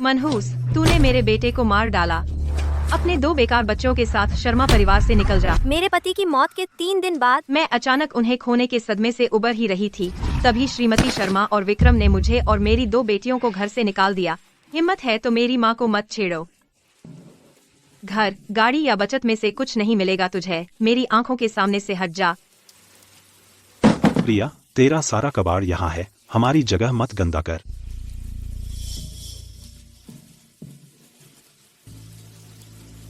मनहूस, तूने मेरे बेटे को मार डाला। अपने 2 बेकार बच्चों के साथ शर्मा परिवार से निकल जा। मेरे पति की मौत के 3 दिन बाद मैं अचानक उन्हें खोने के सदमे से उबर ही रही थी, तभी श्रीमती शर्मा और विक्रम ने मुझे और मेरी 2 बेटियों को घर से निकाल दिया। हिम्मत है तो मेरी माँ को मत छेड़ो। घर, गाड़ी या बचत में से कुछ नहीं मिलेगा तुझे। मेरी आंखों के सामने से हट जा। प्रिया, तेरा सारा कबाड़ यहाँ है, हमारी जगह मत गंदा कर।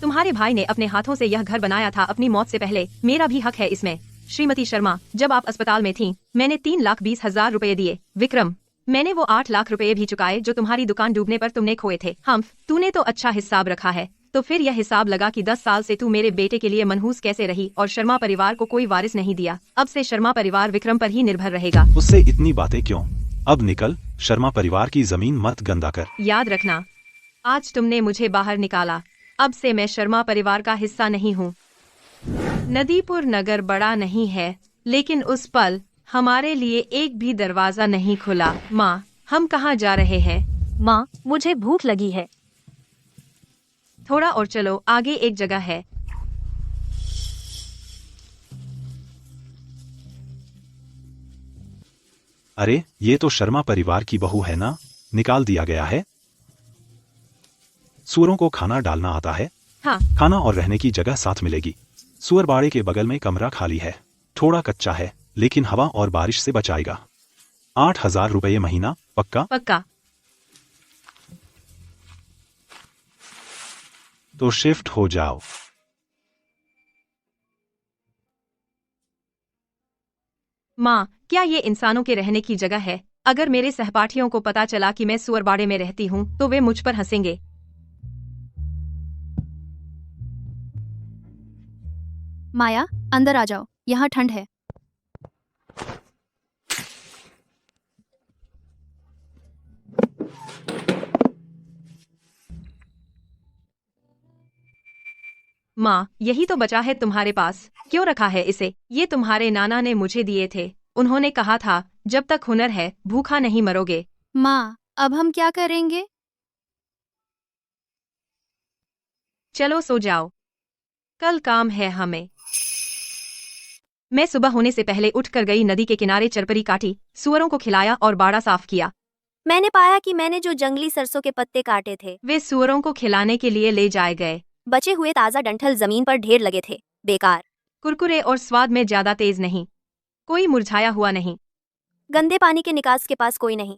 तुम्हारे भाई ने अपने हाथों से यह घर बनाया था अपनी मौत से पहले, मेरा भी हक है इसमें। श्रीमती शर्मा, जब आप अस्पताल में थीं, मैंने 3,20,000 रुपए दिए। विक्रम, मैंने वो 8 लाख रुपए भी चुकाए जो तुम्हारी दुकान डूबने पर तुमने खोए थे। तूने तो अच्छा हिसाब रखा है, तो फिर यह हिसाब लगा कि 10 साल से तू मेरे बेटे के लिए मनहूस कैसे रही और शर्मा परिवार को कोई वारिस नहीं दिया। अब से शर्मा परिवार विक्रम पर ही निर्भर रहेगा। उससे इतनी बातें क्यों? अब निकल, शर्मा परिवार की जमीन मत गंदा कर। याद रखना, आज तुमने मुझे बाहर निकाला, अब से मैं शर्मा परिवार का हिस्सा नहीं हूँ। नदीपुर नगर बड़ा नहीं है, लेकिन उस पल हमारे लिए एक भी दरवाजा नहीं खुला। माँ, हम कहाँ जा रहे हैं? माँ, मुझे भूख लगी है। थोड़ा और चलो, आगे एक जगह है। अरे, ये तो शर्मा परिवार की बहू है ना? निकाल दिया गया है। सुअरों को खाना डालना आता है? हाँ। खाना और रहने की जगह साथ मिलेगी। सुअर बाड़े के बगल में कमरा खाली है, थोड़ा कच्चा है, लेकिन हवा और बारिश से बचाएगा। 8,000 रुपये महीना, पक्का? पक्का। तो शिफ्ट हो जाओ। माँ, क्या ये इंसानों के रहने की जगह है? अगर मेरे सहपाठियों को पता चला कि मैं सुअरबाड़े में रहती हूँ, तो वे मुझ पर हंसेंगे। माया, अंदर आ जाओ, यहाँ ठंड है। माँ, यही तो बचा है तुम्हारे पास, क्यों रखा है इसे? ये तुम्हारे नाना ने मुझे दिए थे। उन्होंने कहा था, जब तक हुनर है, भूखा नहीं मरोगे। माँ, अब हम क्या करेंगे? चलो सो जाओ, कल काम है हमें। मैं सुबह होने से पहले उठकर गई, नदी के किनारे चरपरी काटी, सुअरों को खिलाया और बाड़ा साफ किया। मैंने पाया कि मैंने जो जंगली सरसों के पत्ते काटे थे, वे सुअरों को खिलाने के लिए ले जाए गए। बचे हुए ताजा डंठल जमीन पर ढेर लगे थे, बेकार, कुरकुरे और स्वाद में ज्यादा तेज नहीं, कोई मुरझाया हुआ नहीं। गंदे पानी के निकास के पास कोई नहीं।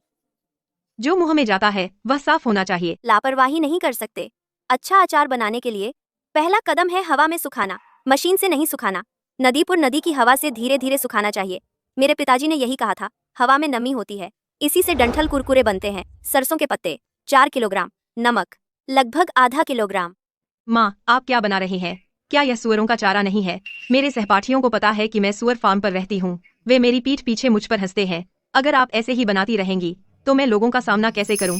जो मुंह में जाता है वह साफ होना चाहिए। लापरवाही नहीं कर सकते। अच्छा अचार बनाने के लिए पहला कदम है हवा में सुखाना, मशीन से नहीं सुखाना। नदीपुर नदी की हवा से धीरे धीरे सुखाना चाहिए। मेरे पिताजी ने यही कहा था, हवा में नमी होती है, इसी से डंठल कुरकुरे बनते हैं। सरसों के पत्ते 4 किलोग्राम, नमक लगभग आधा किलोग्राम। माँ, आप क्या बना रही हैं? क्या यह सुअरों का चारा नहीं है? मेरे सहपाठियों को पता है कि मैं सुअर फार्म पर रहती हूँ, वे मेरी पीठ पीछे मुझ पर हंसते हैं। अगर आप ऐसे ही बनाती रहेंगी तो मैं लोगों का सामना कैसे करूँ?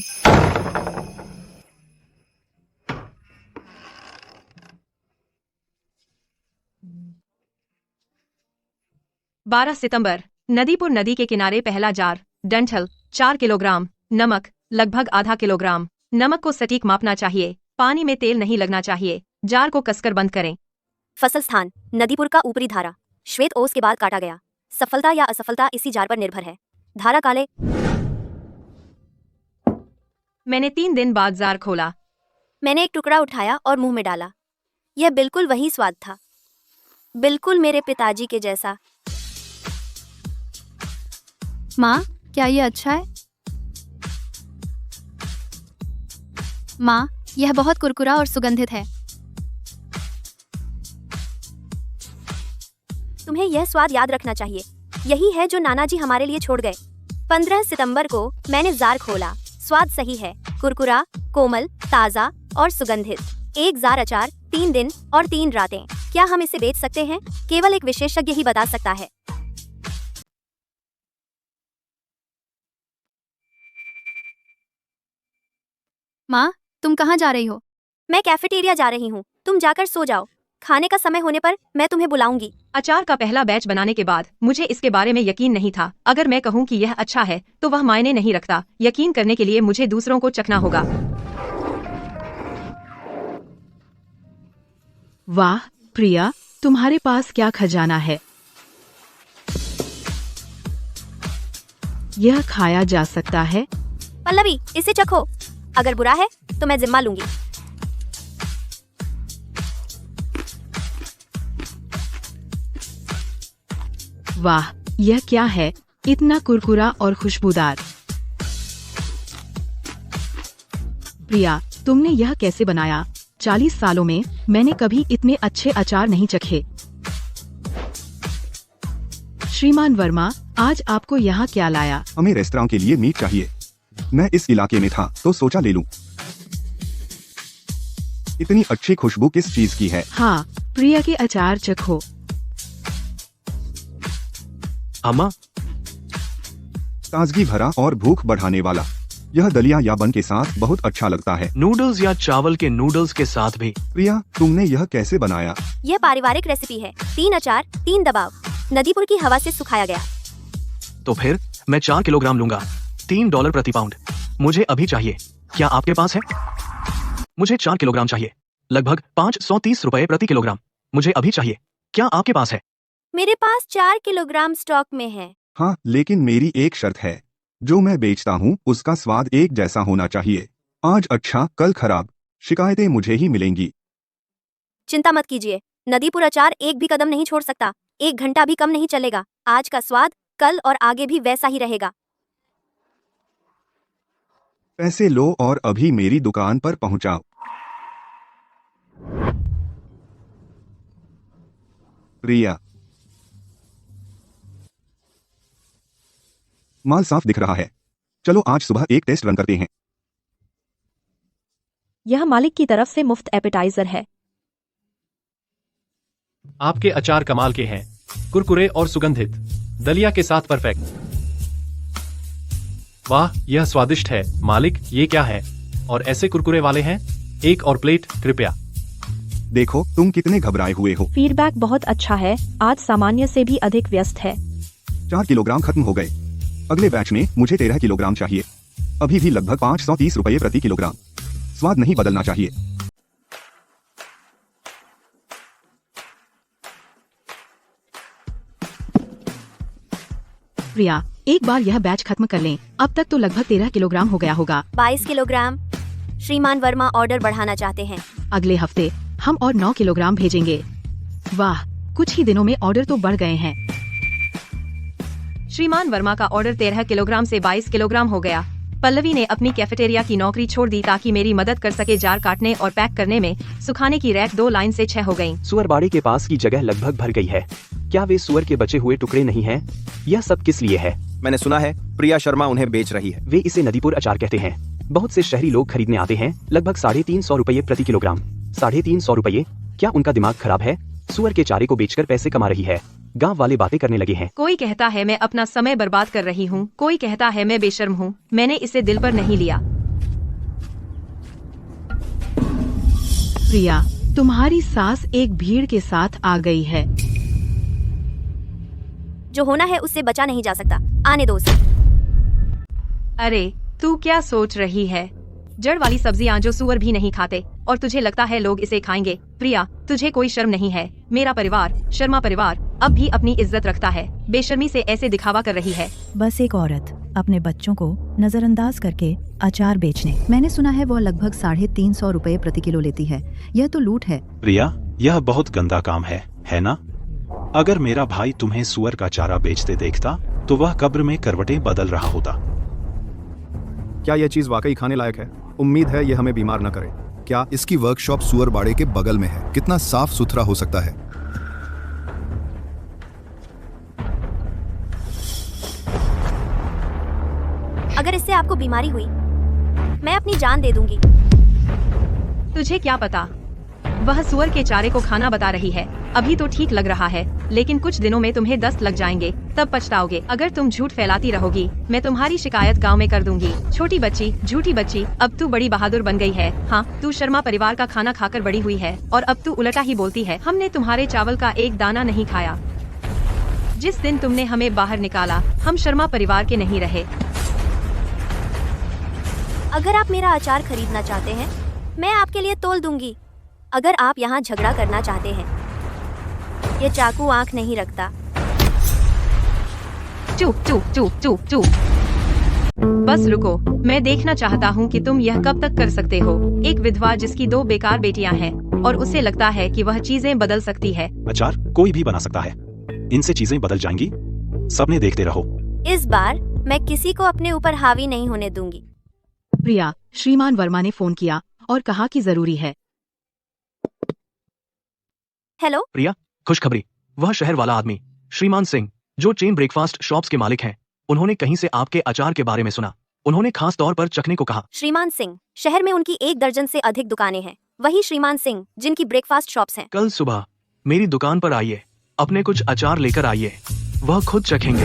12 सितंबर, नदीपुर नदी के किनारे पहला जार, डंठल 4 किलोग्राम, नमक लगभग आधा किलोग्राम। नमक को सटीक मापना चाहिए, पानी में तेल नहीं लगना चाहिए। जार को कसकर बंद करें। फसल स्थान, नदीपुर का ऊपरी धारा, श्वेत ओस के बाद काटा गया। सफलता या असफलता इसी जार पर निर्भर है। धारा काले। मैंने 3 दिन बाद जार खोला। मैंने एक टुकड़ा उठाया और मुंह में डाला। यह बिल्कुल वही स्वाद था, बिल्कुल मेरे पिताजी के जैसा। माँ, क्या ये अच्छा है? माँ, यह बहुत कुरकुरा और सुगंधित है। तुम्हें यह स्वाद याद रखना चाहिए, यही है जो नाना जी हमारे लिए छोड़ गए। 15 सितंबर को मैंने जार खोला। स्वाद सही है, कुरकुरा, कोमल, ताजा और सुगंधित। एक जार अचार, 3 दिन और 3 रातें। क्या हम इसे बेच सकते हैं? केवल एक विशेषज्ञ ही बता सकता है। माँ, तुम कहाँ जा रही हो? मैं कैफेटेरिया जा रही हूँ, तुम जाकर सो जाओ। खाने का समय होने पर मैं तुम्हें बुलाऊंगी। अचार का पहला बैच बनाने के बाद मुझे इसके बारे में यकीन नहीं था। अगर मैं कहूँ कि यह अच्छा है तो वह मायने नहीं रखता। यकीन करने के लिए मुझे दूसरों को चखना होगा। वाह प्रिया, तुम्हारे पास क्या खजाना है। यह खाया जा सकता है। पल्लवी, इसे चखो। अगर बुरा है तो मैं जिम्मा लूंगी। वाह, यह क्या है, इतना कुरकुरा और खुशबूदार। प्रिया, तुमने यह कैसे बनाया? 40 सालों में मैंने कभी इतने अच्छे अचार नहीं चखे। श्रीमान वर्मा, आज आपको यहाँ क्या लाया? हमें रेस्तरां के लिए मीट चाहिए। मैं इस इलाके में था तो सोचा ले लूं। इतनी अच्छी खुशबू किस चीज की है? हाँ, प्रिया के अचार चखो। अम्मा, ताजगी भरा और भूख बढ़ाने वाला। यह दलिया या बन के साथ बहुत अच्छा लगता है। नूडल्स या चावल के नूडल्स के साथ भी। प्रिया, तुमने यह कैसे बनाया? यह पारिवारिक रेसिपी है। 3 अचार, 3 दबाव, नदीपुर की हवा से सुखाया गया। तो फिर मैं 4 किलोग्राम लूंगा। $3 प्रति पाउंड मुझे अभी चाहिए। क्या आपके पास है? मुझे 4 किलोग्राम चाहिए, लगभग 530 रुपए प्रति किलोग्राम मुझे अभी चाहिए। क्या आपके पास है? मेरे पास 4 किलोग्राम स्टॉक में है। हाँ, लेकिन मेरी एक शर्त है। जो मैं बेचता हूँ उसका स्वाद एक जैसा होना चाहिए। आज अच्छा कल खराब, शिकायतें मुझे ही मिलेंगी। चिंता मत कीजिए, नदीपुर अचार एक भी कदम नहीं छोड़ सकता। 1 घंटा भी कम नहीं चलेगा। आज का स्वाद कल और आगे भी वैसा ही रहेगा। पैसे लो और अभी मेरी दुकान पर पहुँचाओ। प्रिया, माल साफ दिख रहा है। चलो आज सुबह एक टेस्ट रन करते हैं। यह मालिक की तरफ से मुफ्त एपेटाइजर है। आपके अचार कमाल के हैं, कुरकुरे और सुगंधित, दलिया के साथ परफेक्ट। वाह, यह स्वादिष्ट है। मालिक, ये क्या है? और ऐसे कुरकुरे वाले हैं? एक और प्लेट कृपया। देखो, तुम कितने घबराए हुए हो। फीडबैक बहुत अच्छा है। आज सामान्य से भी अधिक व्यस्त है। 4 किलोग्राम खत्म हो गए। अगले बैच में मुझे 13 किलोग्राम चाहिए। अभी भी लगभग 530 रुपए प्रति किलोग्राम। स्वाद नहीं बदलना चाहिए। प्रिया, एक बार यह बैच खत्म कर लें। अब तक तो लगभग 13 किलोग्राम हो गया होगा। 22 किलोग्राम। श्रीमान वर्मा ऑर्डर बढ़ाना चाहते हैं। अगले हफ्ते हम और 9 किलोग्राम भेजेंगे। वाह, कुछ ही दिनों में ऑर्डर तो बढ़ गए हैं। श्रीमान वर्मा का ऑर्डर 13 किलोग्राम से 22 किलोग्राम हो गया। पल्लवी ने अपनी कैफेटेरिया की नौकरी छोड़ दी ताकि मेरी मदद कर सके। जार काटने और पैक करने में। सुखाने की रैक 2 लाइन से 6 हो गई। सुअरबाड़े के पास की जगह लगभग भर गई है। क्या वे सुअर के बचे हुए टुकड़े नहीं हैं? यह सब किस लिए है? मैंने सुना है प्रिया शर्मा उन्हें बेच रही है। वे इसे नदीपुर अचार कहते हैं। बहुत से शहरी लोग खरीदने आते हैं। लगभग 350 रुपये प्रति किलोग्राम। 350 रुपये? क्या उनका दिमाग खराब है? सुअर के चारे को बेचकर पैसे कमा रही है। गांव वाले बातें करने लगे हैं। कोई कहता है मैं अपना समय बर्बाद कर रही हूँ। कोई कहता है मैं बेशर्म हूँ। मैंने इसे दिल पर नहीं लिया। प्रिया, तुम्हारी सास एक भीड़ के साथ आ गई है। जो होना है उससे बचा नहीं जा सकता। आने दो उसे। अरे, तू क्या सोच रही है? जड़ वाली सब्जियां जो सुअर भी नहीं खाते, और तुझे लगता है लोग इसे खाएंगे? प्रिया, तुझे कोई शर्म नहीं है? मेरा परिवार, शर्मा परिवार, अब भी अपनी इज्जत रखता है। बेशर्मी से ऐसे दिखावा कर रही है। बस एक औरत अपने बच्चों को नजरअंदाज करके अचार बेचने। मैंने सुना है वह लगभग 350 रुपए प्रति किलो लेती है। यह तो लूट है। प्रिया, यह बहुत गंदा काम है ना? अगर मेरा भाई तुम्हें सुअर का चारा बेचते देखता तो वह कब्र में करवटें बदल रहा होता। क्या यह चीज वाकई खाने लायक है? उम्मीद है ये हमें बीमार न करे। क्या इसकी वर्कशॉप सुअरबाड़े के बगल में है? कितना साफ सुथरा हो सकता है। अगर इससे आपको बीमारी हुई, मैं अपनी जान दे दूंगी। तुझे क्या पता? वह सुअर के चारे को खाना बता रही है। अभी तो ठीक लग रहा है, लेकिन कुछ दिनों में तुम्हें दस्त लग जाएंगे, तब पछताओगे। अगर तुम झूठ फैलाती रहोगी, मैं तुम्हारी शिकायत गांव में कर दूंगी। छोटी बच्ची, झूठी बच्ची, अब तू बड़ी बहादुर बन गई है। हाँ, तू शर्मा परिवार का खाना खाकर बड़ी हुई है, और अब तू उल्टा ही बोलती है। हमने तुम्हारे चावल का एक दाना नहीं खाया। जिस दिन तुमने हमें बाहर निकाला, हम शर्मा परिवार के नहीं रहे। अगर आप मेरा अचार खरीदना चाहते हैं, मैं आपके लिए तोल दूंगी। अगर आप यहाँ झगड़ा करना चाहते हैं, ये चाकू आंख नहीं रखता। चुप चुप चुप चुप चुप। बस रुको, मैं देखना चाहता हूँ कि तुम यह कब तक कर सकते हो। एक विधवा जिसकी 2 बेकार बेटियां हैं और उसे लगता है कि वह चीजें बदल सकती है। अचार कोई भी बना सकता है, इनसे चीजें बदल जाएंगी। सबने देखते रहो। इस बार मैं किसी को अपने ऊपर हावी नहीं होने दूंगी। प्रिया, श्रीमान वर्मा ने फोन किया और कहा कि जरूरी है। हेलो प्रिया, खुशखबरी। वह शहर वाला आदमी श्रीमान सिंह, जो चेन ब्रेकफास्ट शॉप्स के मालिक हैं, उन्होंने कहीं से आपके अचार के बारे में सुना। उन्होंने खास तौर पर चखने को कहा। श्रीमान सिंह, शहर में उनकी 1 दर्जन से अधिक दुकानें हैं। वही श्रीमान सिंह जिनकी ब्रेकफास्ट शॉप्स हैं। कल सुबह मेरी दुकान पर आइए, अपने कुछ अचार लेकर आइए, वह खुद चखेंगे।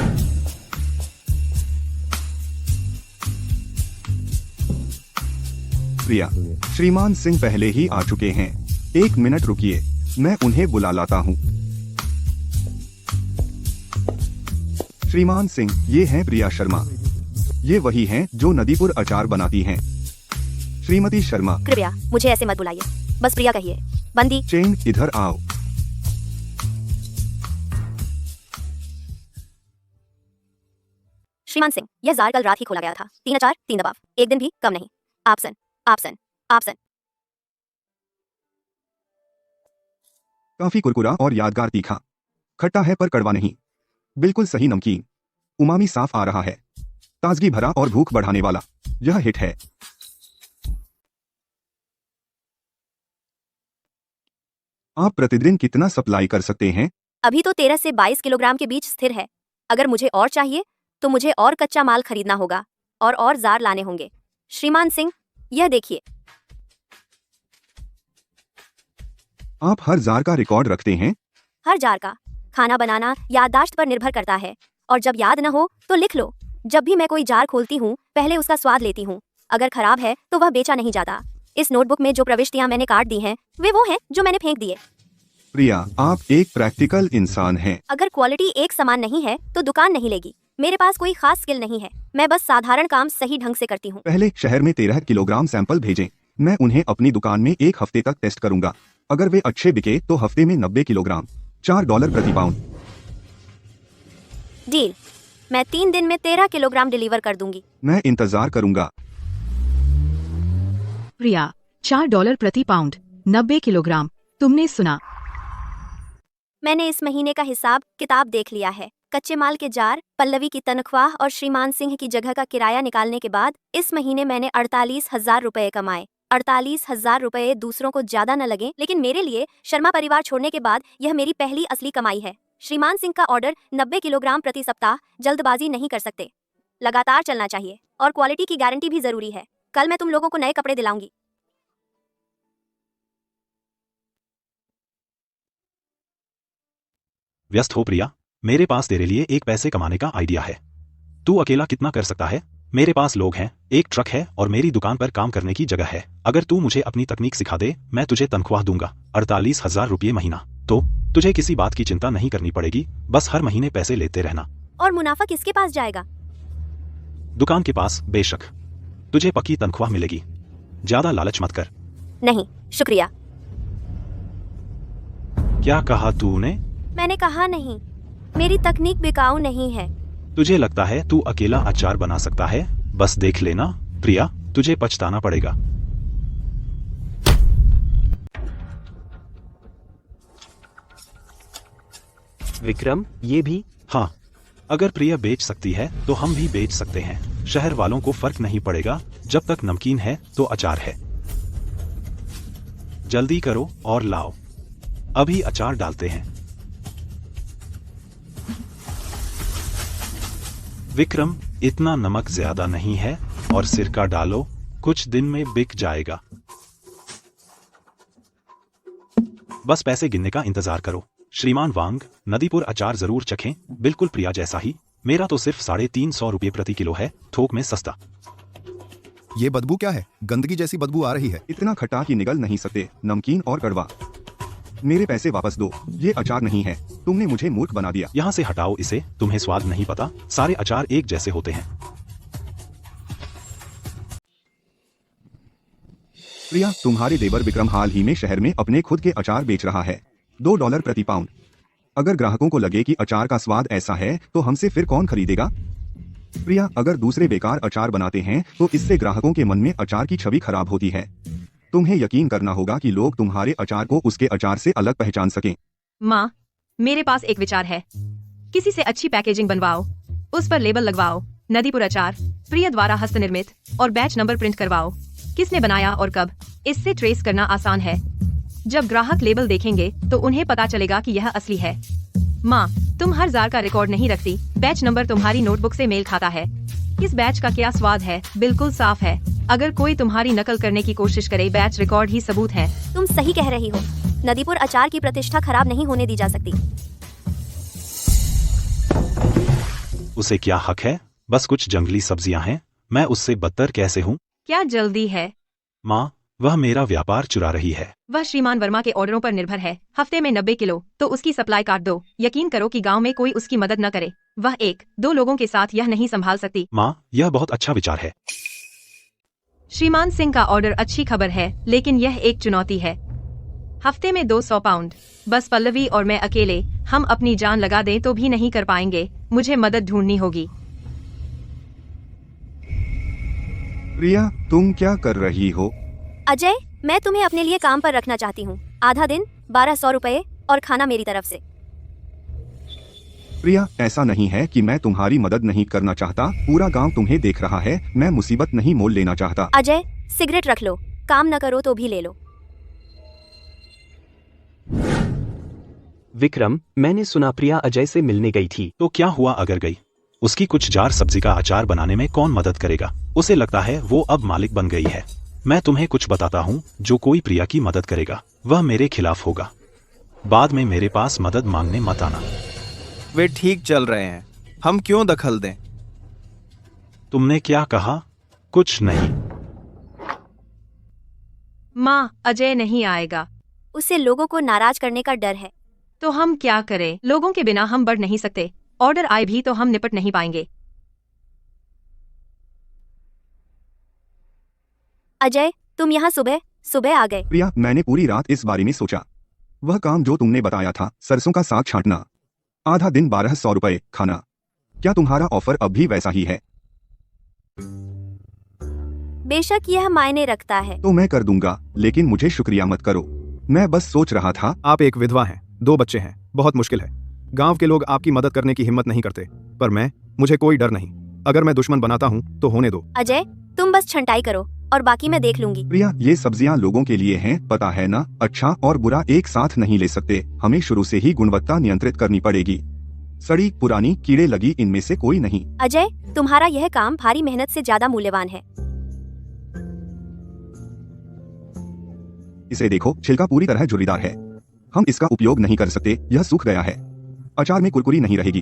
प्रिया, श्रीमान सिंह पहले ही आ चुके हैं। 1 मिनट रुकिए, मैं उन्हें बुला लाता हूँ। श्रीमान सिंह, ये हैं प्रिया शर्मा। ये वही हैं जो नदीपुर अचार बनाती हैं। श्रीमती शर्मा, कृपया मुझे ऐसे मत बुलाइए, बस प्रिया कहिए। बंदी। चेन, इधर आओ। श्रीमान सिंह, यह जार कल रात ही खोला गया था। 3 अचार, 3 दबाव, 1 दिन भी कम नहीं। आपसन आपसन आपसन। काफी कुरकुरा और यादगार तीखा। खट्टा है पर कड़वा नहीं। बिल्कुल सही नमकीन। उमामी साफ आ रहा है। ताजगी भरा और भूख बढ़ाने वाला। यह हिट है। आप प्रतिदिन कितना सप्लाई कर सकते हैं? अभी तो 13 से 22 किलोग्राम के बीच स्थिर है। अगर मुझे और चाहिए तो मुझे और कच्चा माल खरीदना होगा और जार लाने होंगे। श्रीमान सिंह, यह देखिए। आप हर जार का रिकॉर्ड रखते हैं? हर जार का। खाना बनाना याददाश्त पर निर्भर करता है, और जब याद न हो तो लिख लो। जब भी मैं कोई जार खोलती हूँ, पहले उसका स्वाद लेती हूँ। अगर खराब है तो वह बेचा नहीं जाता। इस नोटबुक में जो प्रविष्टियां मैंने काट दी हैं, वे वो हैं जो मैंने फेंक दिए। प्रिया, आप एक प्रैक्टिकल इंसान हैं। अगर क्वालिटी एक समान नहीं है तो दुकान नहीं लेगी। मेरे पास कोई खास स्किल नहीं है, मैं बस साधारण काम सही ढंग से करती हूँ। पहले शहर में 13 किलोग्राम सैंपल भेजें। मैं उन्हें अपनी दुकान में 1 हफ्ते तक टेस्ट करूंगा। अगर वे अच्छे बिके तो हफ्ते में 90 किलोग्राम, $4 प्रति पाउंड। डील। मैं 3 दिन में 13 किलोग्राम डिलीवर कर दूंगी। मैं इंतजार करूंगा। प्रिया, $4 प्रति पाउंड, 90 किलोग्राम। तुमने सुना? मैंने इस महीने का हिसाब किताब देख लिया है। कच्चे माल के जार, पल्लवी की तनख्वाह और श्रीमान सिंह की जगह का किराया निकालने के बाद इस महीने मैंने 48,000 रुपए कमाए। 48,000 रुपए दूसरों को ज्यादा न लगे, लेकिन मेरे लिए शर्मा परिवार छोड़ने के बाद यह मेरी पहली असली कमाई है। श्रीमान सिंह का ऑर्डर 90 किलोग्राम प्रति सप्ताह। जल्दबाजी नहीं कर सकते, लगातार चलना चाहिए, और क्वालिटी की गारंटी भी जरूरी है। कल मैं तुम लोगों को नए कपड़े दिलाऊंगी। व्यस्त हो प्रिया? मेरे पास तेरे लिए एक पैसे कमाने का आइडिया है। तू अकेला कितना कर सकता है? मेरे पास लोग हैं, एक ट्रक है और मेरी दुकान पर काम करने की जगह है। अगर तू मुझे अपनी तकनीक सिखा दे, मैं तुझे तनख्वाह दूंगा 48,000 रुपये महीना। तो तुझे किसी बात की चिंता नहीं करनी पड़ेगी, बस हर महीने पैसे लेते रहना। और मुनाफा किसके पास जाएगा? दुकान के पास, बेशक। तुझे पक्की तनख्वाह मिलेगी। ज्यादा लालच मत कर। नहीं, शुक्रिया। क्या कहा तूने? मैंने कहा नहीं, मेरी तकनीक बिकाऊ नहीं है। तुझे लगता है तू अकेला अचार बना सकता है? बस देख लेना प्रिया, तुझे पछताना पड़ेगा। विक्रम, ये भी? हाँ, अगर प्रिया बेच सकती है तो हम भी बेच सकते हैं। शहर वालों को फर्क नहीं पड़ेगा, जब तक नमकीन है तो अचार है। जल्दी करो और लाओ, अभी अचार डालते हैं। विक्रम, इतना नमक ज्यादा नहीं है, और सिरका डालो, कुछ दिन में बिक जाएगा। बस पैसे गिनने का इंतजार करो। श्रीमान वांग, नदीपुर अचार जरूर चखें, बिल्कुल प्रिया जैसा ही। मेरा तो सिर्फ 350 रुपये प्रति किलो है, थोक में सस्ता। ये बदबू क्या है? गंदगी जैसी बदबू आ रही है। इतना खट्टा कि निगल नहीं सकते, नमकीन और कड़वा। मेरे पैसे वापस दो, ये अचार नहीं है। तुमने मुझे मूर्ख बना दिया। यहाँ से हटाओ इसे, तुम्हें स्वाद नहीं पता। सारे अचार एक जैसे होते हैं। प्रिया, तुम्हारे देवर विक्रम हाल ही में शहर में अपने खुद के अचार बेच रहा है, $2 प्रति पाउंड। अगर ग्राहकों को लगे कि अचार का स्वाद ऐसा है तो हमसे फिर कौन खरीदेगा? प्रिया, अगर दूसरे बेकार अचार बनाते हैं तो इससे ग्राहकों के मन में अचार की छवि खराब होती है। तुम्हें यकीन करना होगा कि लोग तुम्हारे अचार को उसके अचार से अलग पहचान सकें। माँ, मेरे पास एक विचार है। किसी से अच्छी पैकेजिंग बनवाओ, उस पर लेबल लगवाओ, नदीपुर अचार, प्रिया द्वारा हस्त निर्मित, और बैच नंबर प्रिंट करवाओ। किसने बनाया और कब, इससे ट्रेस करना आसान है। जब ग्राहक लेबल देखेंगे तो उन्हें पता चलेगा कि यह असली है। माँ, तुम हर जार का रिकॉर्ड नहीं रखती, बैच नंबर तुम्हारी नोटबुक से मेल खाता है। इस बैच का क्या स्वाद है, बिल्कुल साफ है। अगर कोई तुम्हारी नकल करने की कोशिश करे, बैच रिकॉर्ड ही सबूत है। तुम सही कह रही हो। नदीपुर अचार की प्रतिष्ठा खराब नहीं होने दी जा सकती। उसे क्या हक है? बस कुछ जंगली सब्जियां हैं, मैं उससे बदतर कैसे हूँ? क्या जल्दी है? माँ, वह मेरा व्यापार चुरा रही है। वह श्रीमान वर्मा के ऑर्डरों पर निर्भर है। हफ्ते में 90 किलो, तो उसकी सप्लाई काट दो। यकीन करो कि गांव में कोई उसकी मदद न करे। वह 1-2 लोगों के साथ यह नहीं संभाल सकती। माँ, यह बहुत अच्छा विचार है। श्रीमान सिंह का ऑर्डर अच्छी खबर है, लेकिन यह एक चुनौती है। हफ्ते में 200 पाउंड, बस पल्लवी और मैं अकेले, हम अपनी जान लगा दें तो भी नहीं कर पाएंगे। मुझे मदद ढूंढनी होगी। प्रिया, तुम क्या कर रही हो? अजय, मैं तुम्हें अपने लिए काम पर रखना चाहती हूँ। आधा दिन, 1200 रुपए, और खाना मेरी तरफ से। प्रिया, ऐसा नहीं है कि मैं तुम्हारी मदद नहीं करना चाहता। पूरा गांव तुम्हें देख रहा है। मैं मुसीबत नहीं मोल लेना चाहता। अजय, सिगरेट रख लो। काम न करो तो भी ले लो। विक्रम, मैंने सुना प्रिया अजय से मिलने गई थी। तो क्या हुआ अगर गई? उसकी कुछ जार सब्जी का अचार बनाने में कौन मदद करेगा? उसे लगता है वो अब मालिक बन गई है। मैं तुम्हें कुछ बताता हूँ, जो कोई प्रिया की मदद करेगा वह मेरे खिलाफ होगा। बाद में मेरे पास मदद मांगने मत आना। वे ठीक चल रहे हैं, हम क्यों दखल दें? तुमने क्या कहा? कुछ नहीं। माँ, अजय नहीं आएगा। उससे लोगों को नाराज करने का डर है। तो हम क्या करें? लोगों के बिना हम बढ़ नहीं सकते। ऑर्डर आए भी तो हम निपट नहीं पाएंगे। अजय, तुम यहाँ सुबह सुबह आ गए। प्रिया, मैंने पूरी रात इस बारे में सोचा। वह काम जो तुमने बताया था, सरसों का साग छांटना, आधा दिन 1200 रुपए खाना, क्या तुम्हारा ऑफर अब भी वैसा ही है? बेशक यह मायने रखता है। तो मैं कर दूंगा, लेकिन मुझे शुक्रिया मत करो। मैं बस सोच रहा था। आप एक विधवा हैं, 2 बच्चे हैं, बहुत मुश्किल है। गांव के लोग आपकी मदद करने की हिम्मत नहीं करते, पर मुझे कोई डर नहीं। अगर मैं दुश्मन बनाता हूँ तो होने दो। अजय, तुम बस छंटाई करो और बाकी मैं देख लूंगी। प्रिया, ये सब्जियां लोगों के लिए हैं, पता है ना? अच्छा और बुरा एक साथ नहीं ले सकते। हमें शुरू से ही गुणवत्ता नियंत्रित करनी पड़ेगी। सड़ी पुरानी कीड़े लगी इनमें से कोई नहीं। अजय, तुम्हारा यह काम भारी मेहनत से ज्यादा मूल्यवान है। इसे देखो, छिलका पूरी तरह झुर्रीदार है। हम इसका उपयोग नहीं कर सकते, यह सूख गया है। अचार में कुरकुरी नहीं रहेगी।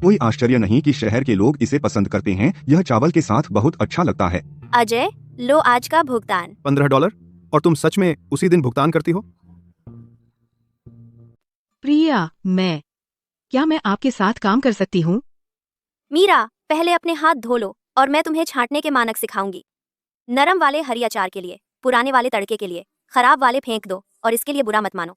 कोई आश्चर्य नहीं कि शहर के लोग इसे पसंद करते हैं। यह चावल के साथ बहुत अच्छा लगता है। अजय, लो आज का भुगतान। $15? और तुम सच में उसी दिन भुगतान करती हो? प्रिया, क्या मैं आपके साथ काम कर सकती हूँ? मीरा, पहले अपने हाथ धो लो और मैं तुम्हें छांटने के मानक सिखाऊंगी। नरम वाले हरी अचार के लिए, पुराने वाले तड़के के लिए, खराब वाले फेंक दो, और इसके लिए बुरा मत मानो।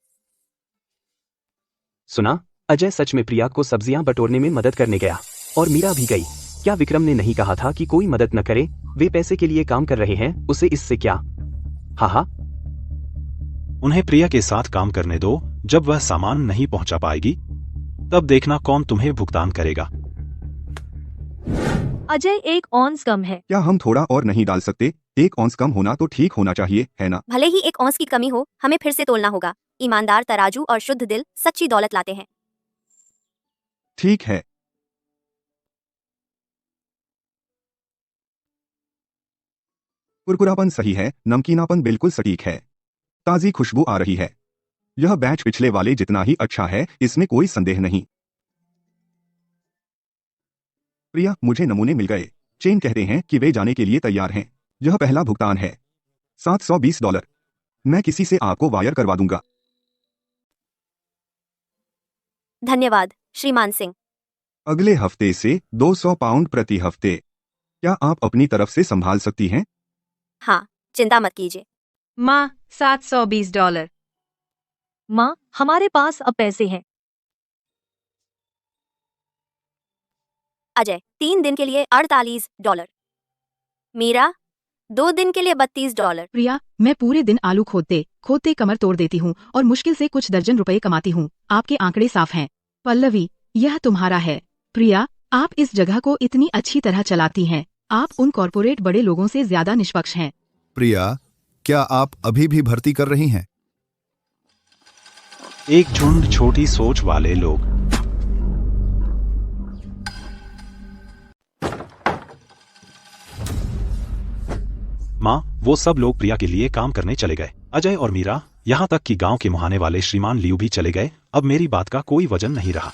सुना, अजय सच में प्रिया को सब्जियां बटोरने में मदद करने गया, और मीरा भी गई। क्या विक्रम ने नहीं कहा था कि कोई मदद न करे? वे पैसे के लिए काम कर रहे हैं, उसे इससे क्या? हाँ, उन्हें प्रिया के साथ काम करने दो। जब वह सामान नहीं पहुंचा पाएगी, तब देखना कौन तुम्हें भुगतान करेगा। अजय, 1 औंस कम है। क्या हम थोड़ा और नहीं डाल सकते? 1 औंस कम होना तो ठीक होना चाहिए, है ना? भले ही 1 औंस की कमी हो, हमें फिर से तोलना होगा। ईमानदार तराजू और शुद्ध दिल सच्ची दौलत लाते हैं। ठीक है। कुरकुरापन सही है, नमकीनापन बिल्कुल सटीक है, ताजी खुशबू आ रही है। यह बैच पिछले वाले जितना ही अच्छा है, इसमें कोई संदेह नहीं। प्रिया, मुझे नमूने मिल गए। चेन कहते हैं कि वे जाने के लिए तैयार हैं। यह पहला भुगतान है, $720। मैं किसी से आपको वायर करवा दूंगा। धन्यवाद, श्रीमान सिंह। अगले हफ्ते से 200 पाउंड प्रति हफ्ते। क्या आप अपनी तरफ से संभाल सकती हैं? हाँ, चिंता मत कीजिए। माँ, $720। माँ, हमारे पास अब पैसे हैं। अजय, 3 दिन के लिए $48। मीरा, 2 दिन के लिए $32। प्रिया, मैं पूरे दिन आलू खोदते खोदते कमर तोड़ देती हूँ और मुश्किल से कुछ दर्जन रुपए कमाती हूँ। आपके आंकड़े साफ हैं। पल्लवी, यह तुम्हारा है। प्रिया, आप इस जगह को इतनी अच्छी तरह चलाती हैं। आप उन कॉर्पोरेट बड़े लोगों से ज्यादा निष्पक्ष हैं। प्रिया, क्या आप अभी भी भर्ती कर रही हैं? एक झुंड छोटी सोच वाले लोग। माँ, वो सब लोग प्रिया के लिए काम करने चले गए। अजय और मीरा, यहाँ तक कि गांव के मुहाने वाले श्रीमान लियू भी चले गए। अब मेरी बात का कोई वजन नहीं रहा।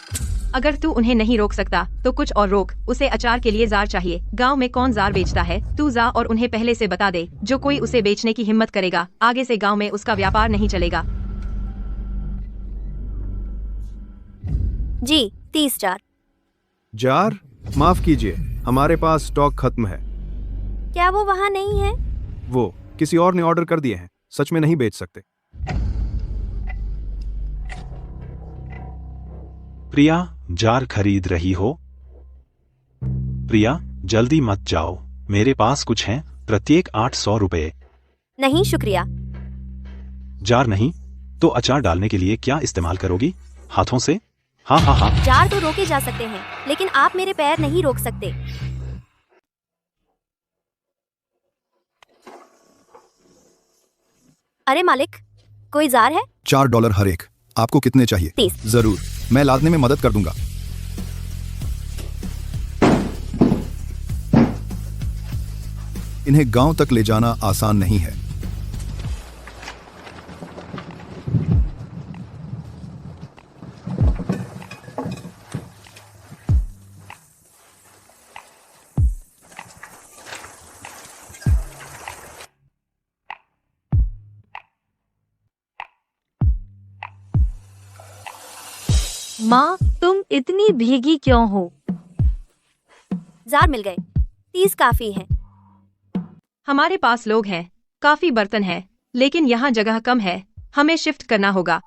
अगर तू उन्हें नहीं रोक सकता तो कुछ और रोक। उसे अचार के लिए जार चाहिए। गांव में कौन जार बेचता है? तू जा और उन्हें पहले से बता दे। जो कोई उसे बेचने की हिम्मत करेगा, आगे से गांव में उसका व्यापार नहीं चलेगा। जी, 30 जार। जार? माफ कीजिए, हमारे पास स्टॉक खत्म है। क्या वो वहाँ नहीं है? वो किसी और ने ऑर्डर कर दिए हैं। सच में नहीं बेच सकते। प्रिया, जार खरीद रही हो? प्रिया, जल्दी मत जाओ। मेरे पास कुछ हैं, प्रत्येक 800 रुपए। नहीं शुक्रिया। जार नहीं तो अचार डालने के लिए क्या इस्तेमाल करोगी? हाथों से? हाँ हाँ हाँ। जार तो रोके जा सकते हैं, लेकिन आप मेरे पैर नहीं रोक सकते। अरे मालिक, कोई जार है? $4 हर एक। आपको कितने चाहिए? 30। जरूर, मैं लादने में मदद कर दूंगा। इन्हें गांव तक ले जाना आसान नहीं है। माँ, तुम इतनी भीगी क्यों हो? जार मिल गए। 30 काफी है। हमारे पास लोग हैं, काफी बर्तन हैं, लेकिन यहाँ जगह कम है। हमें शिफ्ट करना होगा।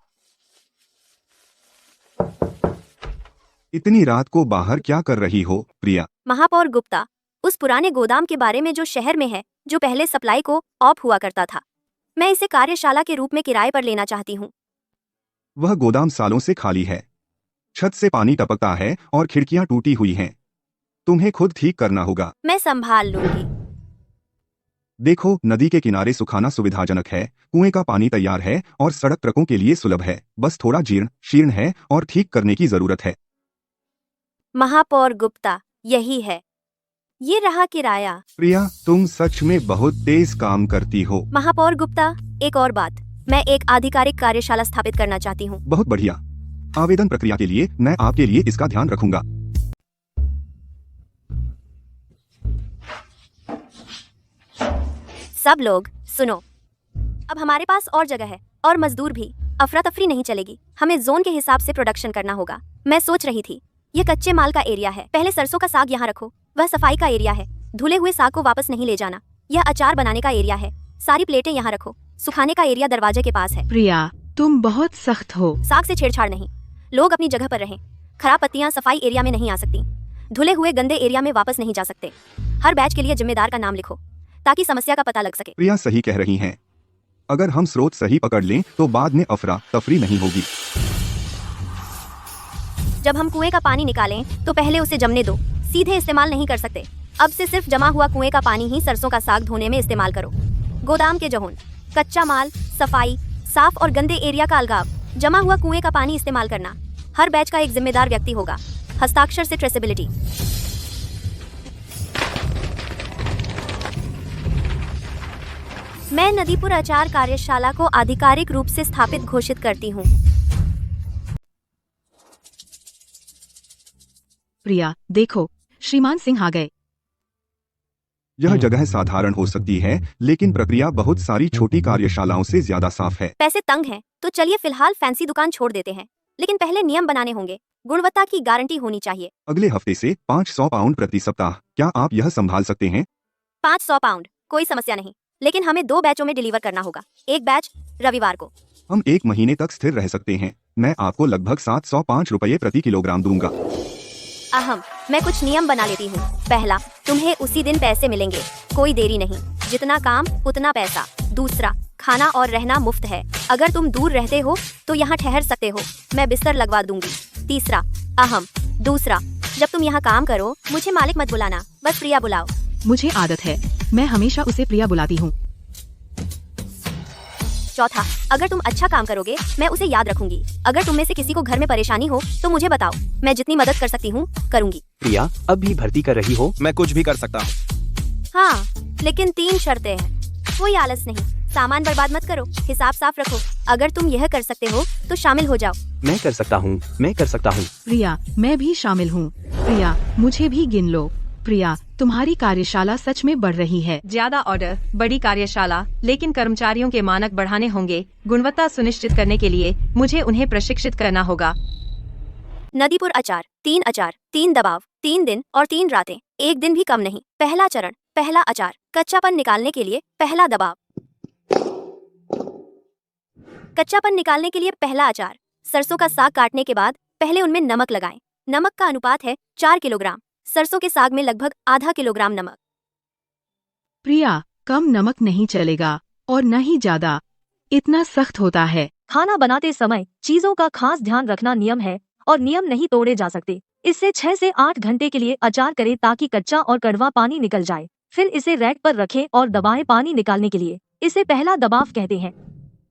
इतनी रात को बाहर क्या कर रही हो, प्रिया? महापौर गुप्ता, उस पुराने गोदाम के बारे में जो शहर में है, जो पहले सप्लाई को ऑफ हुआ करता था। मैं इसे कार्यशाला के रूप में किराए पर लेना चाहती हूँ। वह गोदाम सालों से खाली है। छत से पानी टपकता है और खिड़कियां टूटी हुई हैं। तुम्हें खुद ठीक करना होगा। मैं संभाल लूंगी। देखो, नदी के किनारे सुखाना सुविधाजनक है, कुएं का पानी तैयार है और सड़क ट्रकों के लिए सुलभ है। बस थोड़ा जीर्ण शीर्ण है और ठीक करने की जरूरत है। महापौर गुप्ता, यही है। ये रहा किराया। प्रिया, तुम सच में बहुत तेज काम करती हो। महापौर गुप्ता, एक और बात, मैं एक आधिकारिक कार्यशाला स्थापित करना चाहती हूँ। बहुत बढ़िया। आवेदन प्रक्रिया के लिए मैं आपके लिए इसका ध्यान रखूंगा। सब लोग सुनो, अब हमारे पास और जगह है और मजदूर भी। अफरा तफरी नहीं चलेगी। हमें जोन के हिसाब से प्रोडक्शन करना होगा। मैं सोच रही थी, ये कच्चे माल का एरिया है। पहले सरसों का साग यहाँ रखो। वह सफाई का एरिया है। धुले हुए साग को वापस नहीं ले जाना। यह अचार बनाने का एरिया है। सारी प्लेटें यहाँ रखो। सुखाने का एरिया दरवाजे के पास है। प्रिया, तुम बहुत सख्त हो। साग से छेड़छाड़ नहीं। लोग अपनी जगह पर रहें। खराब पत्तियां सफाई एरिया में नहीं आ सकती। धुले हुए गंदे एरिया में वापस नहीं जा सकते। हर बैच के लिए जिम्मेदार का नाम लिखो ताकि समस्या का पता लग सके। प्रिया सही कह रही हैं। अगर हम स्रोत सही पकड़ लें तो बाद में अफरा तफरी नहीं होगी। जब हम कुएं का पानी निकालें तो पहले उसे जमने दो। सीधे इस्तेमाल नहीं कर सकते। अब से सिर्फ जमा हुआ कुएं का पानी ही सरसों का साग धोने में इस्तेमाल करो। गोदाम के जोन, कच्चा माल, सफाई, साफ और गंदे एरिया का अलगाव, जमा हुआ कुएं का पानी इस्तेमाल करना। हर बैच का एक जिम्मेदार व्यक्ति होगा। हस्ताक्षर से ट्रेसेबिलिटी। मैं नदीपुर अचार कार्यशाला को आधिकारिक रूप से स्थापित घोषित करती हूँ। प्रिया, देखो, श्रीमान सिंह आ गए। यह जगह साधारण हो सकती है, लेकिन प्रक्रिया बहुत सारी छोटी कार्यशालाओं से ज्यादा साफ है। पैसे तंग हैं, तो चलिए फिलहाल फैंसी दुकान छोड़ देते हैं, लेकिन पहले नियम बनाने होंगे। गुणवत्ता की गारंटी होनी चाहिए। अगले हफ्ते से 500 पाउंड प्रति सप्ताह, क्या आप यह संभाल सकते हैं? 500 पाउंड, कोई समस्या नहीं, लेकिन हमें 2 बैचों में डिलीवर करना होगा। एक बैच रविवार को। हम 1 महीने तक स्थिर रह सकते हैं। मैं आपको लगभग 705 रुपये प्रति किलोग्राम दूंगा। अहम, मैं कुछ नियम बना लेती हूँ। पहला, तुम्हें उसी दिन पैसे मिलेंगे, कोई देरी नहीं, जितना काम उतना पैसा। दूसरा, खाना और रहना मुफ्त है, अगर तुम दूर रहते हो तो यहाँ ठहर सकते हो, मैं बिस्तर लगवा दूंगी। तीसरा, अहम, दूसरा, जब तुम यहाँ काम करो मुझे मालिक मत बुलाना, बस प्रिया बुलाओ। मुझे आदत है, मैं हमेशा उसे प्रिया बुलाती हूँ। चौथा, अगर तुम अच्छा काम करोगे मैं उसे याद रखूंगी। अगर तुम में से किसी को घर में परेशानी हो तो मुझे बताओ, मैं जितनी मदद कर सकती हूँ करूंगी। प्रिया, अब भी भर्ती कर रही हो? मैं कुछ भी कर सकता हूँ। हाँ, लेकिन 3 शर्तें हैं। कोई आलस नहीं, सामान बर्बाद मत करो, हिसाब साफ रखो। अगर तुम यह कर सकते हो तो शामिल हो जाओ। मैं कर सकता हूँ, मैं कर सकता हूँ। प्रिया, मैं भी शामिल हूँ। प्रिया, मुझे भी गिन लो। प्रिया, तुम्हारी कार्यशाला सच में बढ़ रही है। ज्यादा ऑर्डर, बड़ी कार्यशाला, लेकिन कर्मचारियों के मानक बढ़ाने होंगे। गुणवत्ता सुनिश्चित करने के लिए मुझे उन्हें प्रशिक्षित करना होगा। नदीपुर अचार, 3 दबाव, 3 दिन और 3 रातें, 1 दिन भी कम नहीं। पहला चरण, पहला अचार, कच्चापन निकालने के लिए पहला दबाव। कच्चापन निकालने के लिए पहला अचार, सरसों का साग काटने के बाद पहले उनमें नमक लगाएं। नमक का अनुपात है 4 किलोग्राम, सरसों के साग में लगभग आधा किलोग्राम नमक। प्रिया, कम नमक नहीं चलेगा और न ही ज्यादा, इतना सख्त होता है। खाना बनाते समय चीजों का खास ध्यान रखना नियम है और नियम नहीं तोड़े जा सकते। इससे 6 से 8 घंटे के लिए अचार करें ताकि कच्चा और कड़वा पानी निकल जाए। फिर इसे रैक पर रखें और दबाएं पानी निकालने के लिए। इसे पहला दबाव कहते हैं।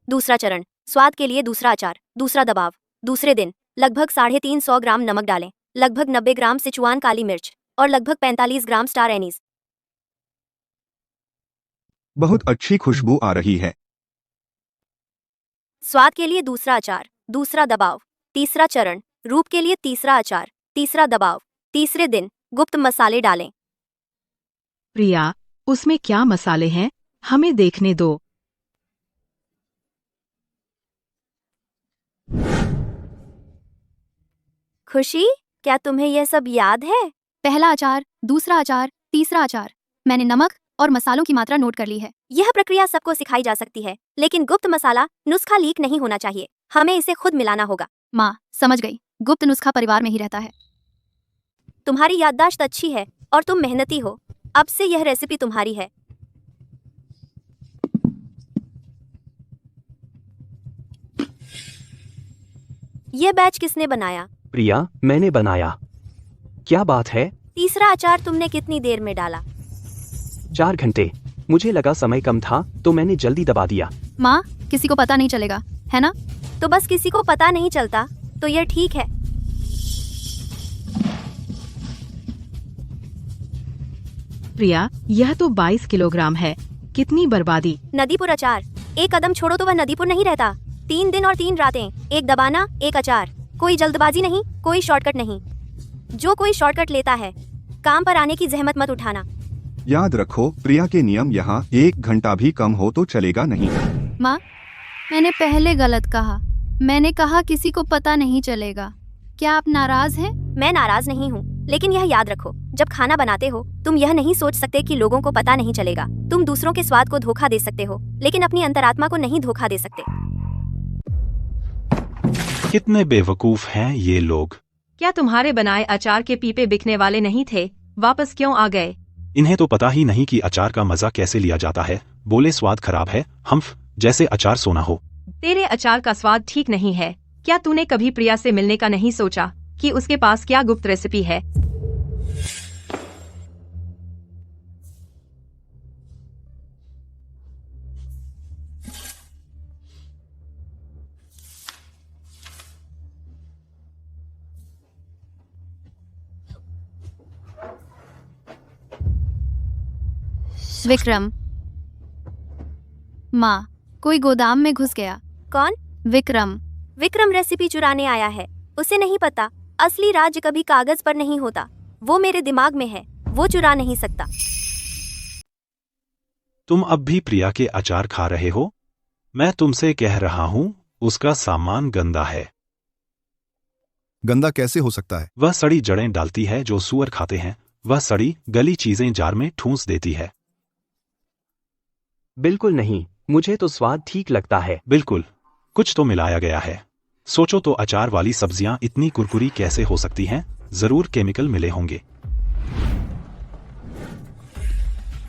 दूसरा चरण, स्वाद के लिए दूसरा अचार, दूसरा दबाव। दूसरे दिन लगभग 350 ग्राम नमक डालें, लगभग 90 ग्राम सिचुआन काली मिर्च और लगभग 45 ग्राम स्टार एनीज। बहुत अच्छी खुशबू आ रही है। स्वाद के लिए दूसरा अचार, दूसरा दबाव। तीसरा चरण, रूप के लिए तीसरा अचार, तीसरा दबाव। तीसरे दिन गुप्त मसाले डालें। प्रिया, उसमें क्या मसाले हैं, हमें देखने दो। खुशी, क्या तुम्हें यह सब याद है? पहला अचार, दूसरा अचार, तीसरा अचार। मैंने नमक और मसालों की मात्रा नोट कर ली है। यह प्रक्रिया सबको सिखाई जा सकती है, लेकिन गुप्त मसाला नुस्खा लीक नहीं होना चाहिए। हमें इसे खुद मिलाना होगा। माँ, समझ गई, गुप्त नुस्खा परिवार में ही रहता है। तुम्हारी याददाश्त अच्छी है और तुम मेहनती हो। अब से यह रेसिपी तुम्हारी है। यह बैच किसने बनाया? प्रिया, मैंने बनाया। क्या बात है? तीसरा अचार तुमने कितनी देर में डाला? 4 घंटे। मुझे लगा समय कम था तो मैंने जल्दी दबा दिया। माँ, किसी को पता नहीं चलेगा, है ना? तो बस किसी को पता नहीं चलता तो यह ठीक है। प्रिया, यह तो 22 किलोग्राम है, कितनी बर्बादी। नदीपुर अचार, एक कदम छोड़ो तो वह नदीपुर नहीं रहता। 3 दिन और 3 रातें, एक दबाना, एक अचार। कोई जल्दबाजी नहीं, कोई शॉर्टकट नहीं। जो कोई शॉर्टकट लेता है, काम पर आने की जहमत मत उठाना। याद रखो, प्रिया के नियम यहाँ 1 घंटा भी कम हो तो चलेगा नहीं। माँ, मैंने पहले गलत कहा। मैंने कहा किसी को पता नहीं चलेगा। क्या आप नाराज हैं? मैं नाराज नहीं हूँ, लेकिन यह याद रखो, जब खाना बनाते हो तुम यह नहीं सोच सकते कि लोगों को पता नहीं चलेगा। तुम दूसरों के स्वाद को धोखा दे सकते हो, लेकिन अपनी अंतरात्मा को नहीं धोखा दे सकते। कितने बेवकूफ हैं ये लोग। क्या तुम्हारे बनाए अचार के पीपे बिकने वाले नहीं थे? वापस क्यों आ गए? इन्हें तो पता ही नहीं कि अचार का मजा कैसे लिया जाता है। बोले स्वाद खराब है, हम्फ, जैसे अचार सोना हो। तेरे अचार का स्वाद ठीक नहीं है। क्या तूने कभी प्रिया से मिलने का नहीं सोचा कि उसके पास क्या गुप्त रेसिपी है? विक्रम। माँ, कोई गोदाम में घुस गया। कौन? विक्रम। विक्रम रेसिपी चुराने आया है। उसे नहीं पता, असली राज्य कभी कागज पर नहीं होता, वो मेरे दिमाग में है, वो चुरा नहीं सकता। तुम अब भी प्रिया के अचार खा रहे हो? मैं तुमसे कह रहा हूँ, उसका सामान गंदा है। गंदा कैसे हो सकता है? वह सड़ी जड़ें डालती है जो सूअर खाते हैं। वह सड़ी गली चीजें जार में ठूंस देती है। बिल्कुल नहीं, मुझे तो स्वाद ठीक लगता है। बिल्कुल, कुछ तो मिलाया गया है। सोचो तो अचार वाली सब्जियां इतनी कुरकुरी कैसे हो सकती हैं? जरूर केमिकल मिले होंगे।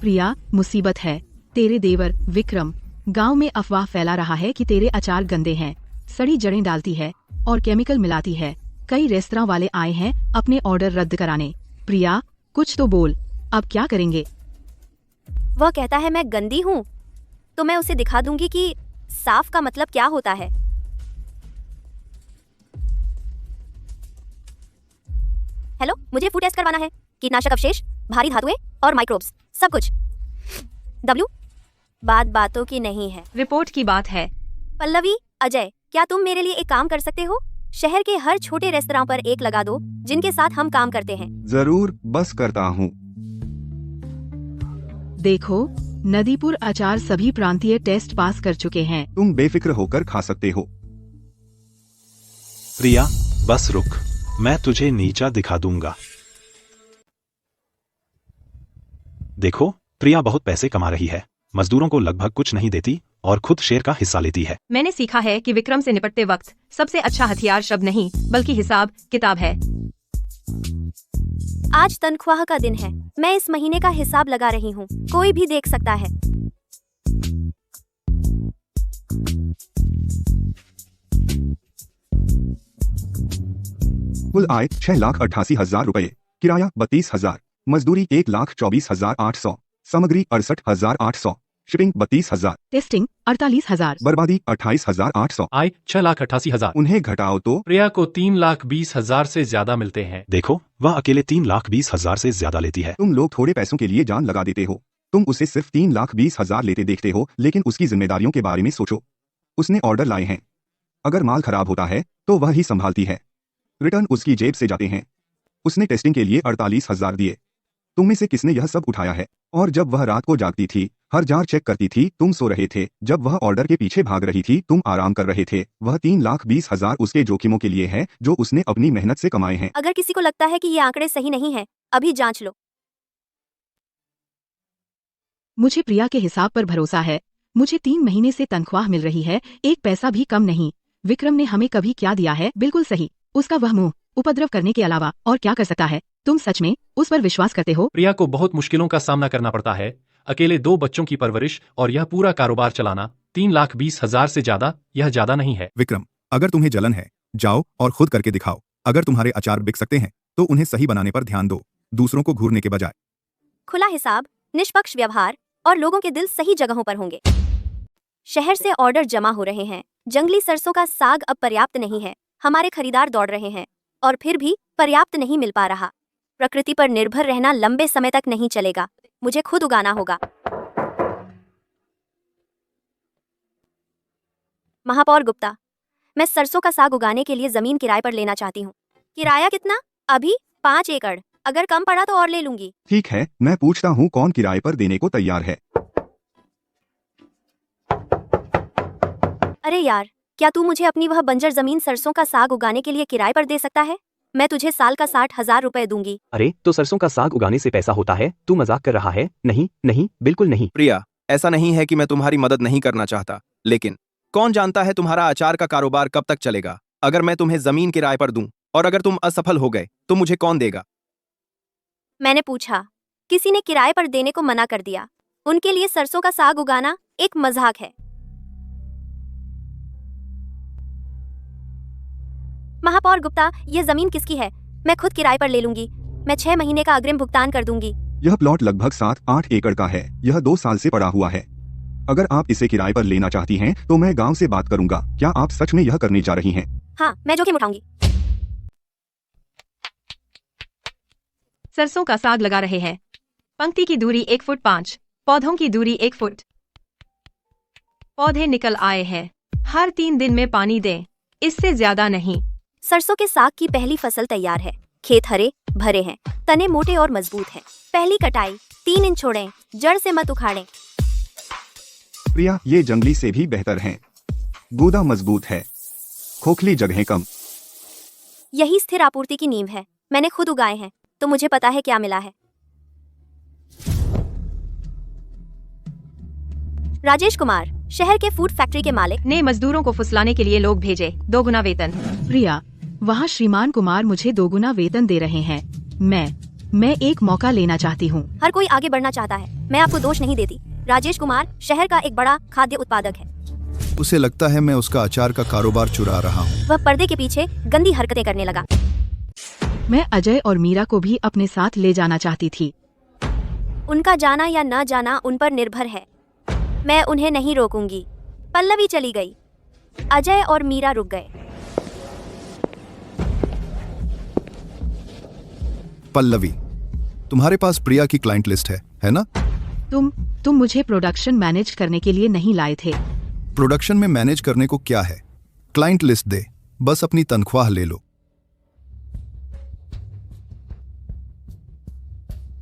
प्रिया, मुसीबत है। तेरे देवर विक्रम गांव में अफवाह फैला रहा है कि तेरे अचार गंदे हैं, सड़ी जड़ें डालती है और केमिकल मिलाती है। कई रेस्तरां वाले आए हैं अपने ऑर्डर रद्द कराने। प्रिया, कुछ तो बोल, अब क्या करेंगे? वह कहता है मैं गंदी हूँ, तो मैं उसे दिखा दूंगी कि साफ का मतलब क्या होता है। हेलो, मुझे फूड टेस्ट करवाना है। कीटनाशक अवशेष, भारी धातुएं और माइक्रोब्स, सब कुछ। डब्ल्यू, बात बातों की नहीं है, रिपोर्ट की बात है। पल्लवी, अजय, क्या तुम मेरे लिए एक काम कर सकते हो? शहर के हर छोटे रेस्तरां पर एक लगा दो जिनके साथ हम काम करते हैं। जरूर, बस करता हूँ। देखो, नदीपुर अचार सभी प्रांतीय टेस्ट पास कर चुके हैं। तुम बेफिक्र होकर खा सकते हो। प्रिया, बस रुक, मैं तुझे नीचा दिखा दूंगा। देखो, प्रिया बहुत पैसे कमा रही है, मजदूरों को लगभग कुछ नहीं देती और खुद शेयर का हिस्सा लेती है। मैंने सीखा है कि विक्रम से निपटते वक्त सबसे अच्छा हथियार शब्द नहीं बल्कि हिसाब किताब है। आज तनख्वाह का दिन है, मैं इस महीने का हिसाब लगा रही हूँ, कोई भी देख सकता है। कुल आय 6,88,000 रुपए, किराया 32,000, मजदूरी 1,24,800, सामग्री 68,800, शिपिंग 32,000, टेस्टिंग 48,000, बर्बादी 28,800। आय 6,88,000। उन्हें घटाओ तो प्रिया को 3,20,000 से ज्यादा मिलते हैं। देखो, वह अकेले 3,20,000 से ज्यादा लेती है। तुम लोग थोड़े पैसों के लिए जान लगा देते हो। तुम उसे सिर्फ 3,20,000 लेते देखते हो, लेकिन उसकी जिम्मेदारियों के बारे में सोचो। उसने ऑर्डर लाए हैं, अगर माल खराब होता है तो वह ही संभालती है, रिटर्न उसकी जेब से जाते हैं। उसने टेस्टिंग के लिए 48,000 दिए। तुम में से किसने यह सब उठाया है? और जब वह रात को जागती थी, हर जार चेक करती थी, तुम सो रहे थे। जब वह ऑर्डर के पीछे भाग रही थी, तुम आराम कर रहे थे। वह 3,20,000 उसके जोखिमों के लिए है जो उसने अपनी मेहनत से कमाए हैं। अगर किसी को लगता है कि ये आंकड़े सही नहीं है, अभी जांच लो। मुझे प्रिया के हिसाब पर भरोसा है। मुझे 3 महीने से तनख्वाह मिल रही है, एक पैसा भी कम नहीं। विक्रम ने हमें कभी क्या दिया है? बिल्कुल सही, उसका वह मुंह उपद्रव करने के अलावा और क्या कर सकता है? तुम सच में उस पर विश्वास करते हो? प्रिया को बहुत मुश्किलों का सामना करना पड़ता है, अकेले 2 बच्चों की परवरिश और यह पूरा कारोबार चलाना। 3,20,000 से ज्यादा यह ज्यादा नहीं है। विक्रम, अगर तुम्हें जलन है, जाओ और खुद करके दिखाओ। अगर तुम्हारे अचार बिक सकते हैं तो उन्हें सही बनाने पर ध्यान दो, दूसरों को घूरने के बजाय। खुला हिसाब, निष्पक्ष व्यवहार और लोगों के दिल सही जगहों पर होंगे। शहर से ऑर्डर जमा हो रहे हैं। जंगली सरसों का साग अब पर्याप्त नहीं है। हमारे खरीदार दौड़ रहे हैं और फिर भी पर्याप्त नहीं मिल पा रहा। प्रकृति पर निर्भर रहना लंबे समय तक नहीं चलेगा, मुझे खुद उगाना होगा। महापौर गुप्ता, मैं सरसों का साग उगाने के लिए जमीन किराए पर लेना चाहती हूँ। किराया कितना? अभी 5 एकड़, अगर कम पड़ा तो और ले लूंगी। ठीक है, मैं पूछता हूँ कौन किराए पर देने को तैयार है। अरे यार, क्या तू मुझे अपनी वह बंजर जमीन सरसों का साग उगाने के लिए किराए पर दे सकता है? मैं तुझे साल का 60,000 रुपए दूंगी। अरे, तो सरसों का साग उगाने से पैसा होता है? तू मजाक कर रहा है? नहीं नहीं, बिल्कुल नहीं। प्रिया, ऐसा नहीं है कि मैं तुम्हारी मदद नहीं करना चाहता, लेकिन कौन जानता है तुम्हारा अचार का कारोबार कब तक चलेगा। अगर मैं तुम्हें जमीन किराए पर दूं और अगर तुम असफल हो गए तो मुझे कौन देगा? मैंने पूछा, किसी ने किराए पर देने को मना कर दिया। उनके लिए सरसों का साग उगाना एक मजाक है। महापौर गुप्ता, ये जमीन किसकी है? मैं खुद किराए पर ले लूंगी। मैं 6 महीने का अग्रिम भुगतान कर दूंगी। यह प्लॉट लगभग 7-8 एकड़ का है। यह 2 साल से पड़ा हुआ है। अगर आप इसे किराए पर लेना चाहती हैं, तो मैं गांव से बात करूंगा। क्या आप सच में यह करने जा रही हैं? हाँ, मैं जोखिम उठाऊंगी। सरसों का साग लगा रहे हैं। पंक्ति की दूरी 1 फुट 5, पौधों की दूरी 1 फुट। पौधे निकल आए हैं। हर 3 दिन में पानी दें, इससे ज्यादा नहीं। सरसों के साग की पहली फसल तैयार है। खेत हरे भरे हैं, तने मोटे और मजबूत हैं। पहली कटाई 3 इंच छोड़ें, जड़ से मत उखाड़ें। प्रिया, ये जंगली से भी बेहतर हैं। गूदा मजबूत है, खोखली जगहें कम। यही स्थिर आपूर्ति की नींव है। मैंने खुद उगाए हैं, तो मुझे पता है क्या मिला है। राजेश कुमार, शहर के फूड फैक्ट्री के मालिक, ने मजदूरों को फुसलाने के लिए लोग भेजे, 2 गुना वेतन। प्रिया, वहाँ श्रीमान कुमार मुझे 2 गुना वेतन दे रहे हैं। मैं एक मौका लेना चाहती हूँ। हर कोई आगे बढ़ना चाहता है, मैं आपको दोष नहीं देती। राजेश कुमार शहर का एक बड़ा खाद्य उत्पादक है। उसे लगता है मैं उसका अचार का कारोबार चुरा रहा हूँ। वह पर्दे के पीछे गंदी हरकतें करने लगा। मैं अजय और मीरा को भी अपने साथ ले जाना चाहती थी। उनका जाना या न जाना उन पर निर्भर है। मैं उन्हें नहीं रोकूंगी। पल्लवी चली गई। अजय और मीरा रुक गए। पल्लवी, तुम्हारे पास प्रिया की क्लाइंट लिस्ट है ना? तुम मुझे प्रोडक्शन मैनेज करने के लिए नहीं लाए थे। प्रोडक्शन में मैनेज करने को क्या है? क्लाइंट लिस्ट दे, बस अपनी तनख्वाह ले लो।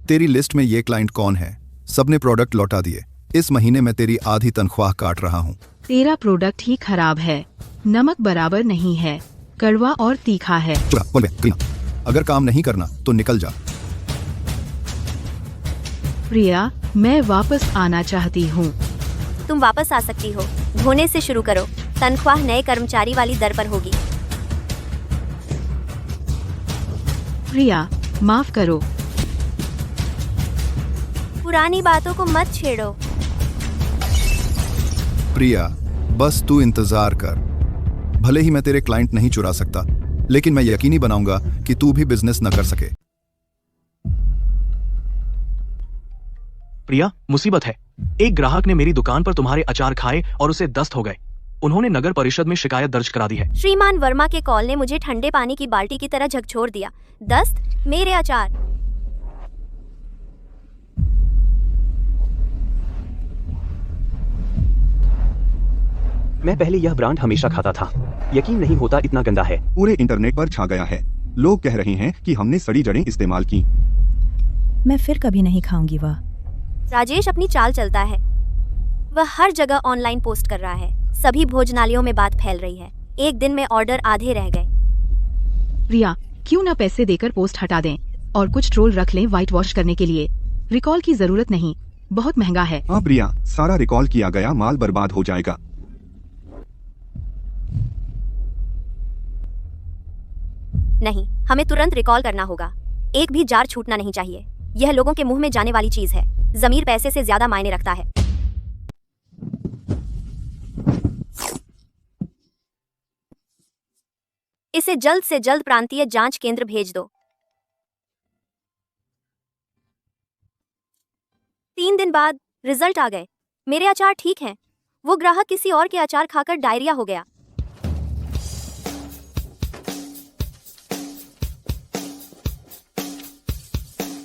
तेरी लिस्ट में ये क्लाइंट कौन है? सबने प्रोडक्ट लौटा दिए। इस महीने मैं तेरी आधी तनख्वाह काट रहा हूँ। तेरा प्रोडक्ट ही खराब है, नमक बराबर नहीं है, कड़वा और तीखा है। अगर काम नहीं करना तो निकल जा। प्रिया, मैं वापस आना चाहती हूँ। तुम वापस आ सकती हो। धोने से शुरू करो। तनख्वाह नए कर्मचारी वाली दर पर होगी। प्रिया, माफ करो। पुरानी बातों को मत छेड़ो। प्रिया, बस तू इंतजार कर। भले ही मैं तेरे क्लाइंट नहीं चुरा सकता, लेकिन मैं यकीनी बनाऊंगा कि तू भी बिजनेस न कर सके। प्रिया, मुसीबत है। एक ग्राहक ने मेरी दुकान पर तुम्हारे अचार खाए और उसे दस्त हो गए। उन्होंने नगर परिषद में शिकायत दर्ज करा दी है। श्रीमान वर्मा के कॉल ने मुझे ठंडे पानी की बाल्टी की तरह झकझोर दिया। दस्त, मेरे अचार। मैं पहले यह ब्रांड हमेशा खाता था। यकीन नहीं होता इतना गंदा है। पूरे इंटरनेट पर छा गया है। लोग कह रहे हैं कि हमने सड़ी जड़ें इस्तेमाल की। मैं फिर कभी नहीं खाऊंगी वह। राजेश अपनी चाल चलता है। वह हर जगह ऑनलाइन पोस्ट कर रहा है। सभी भोजनालयों में बात फैल रही है। एक दिन में ऑर्डर आधे रह गए। प्रिया, क्यों न पैसे देकर पोस्ट हटा दें और कुछ ट्रोल रख लें व्हाइट वॉश करने के लिए। रिकॉल की जरूरत नहीं, बहुत महंगा है। हाँ प्रिया, सारा रिकॉल किया गया माल बर्बाद हो जाएगा। नहीं, हमें तुरंत रिकॉल करना होगा। एक भी जार छूटना नहीं चाहिए। यह लोगों के मुंह में जाने वाली चीज है। जमीर पैसे से ज्यादा मायने रखता है। इसे जल्द से जल्द प्रांतीय जांच केंद्र भेज दो। 3 दिन बाद रिजल्ट आ गए। मेरे अचार ठीक हैं। वो ग्राहक किसी और के अचार खाकर डायरिया हो गया।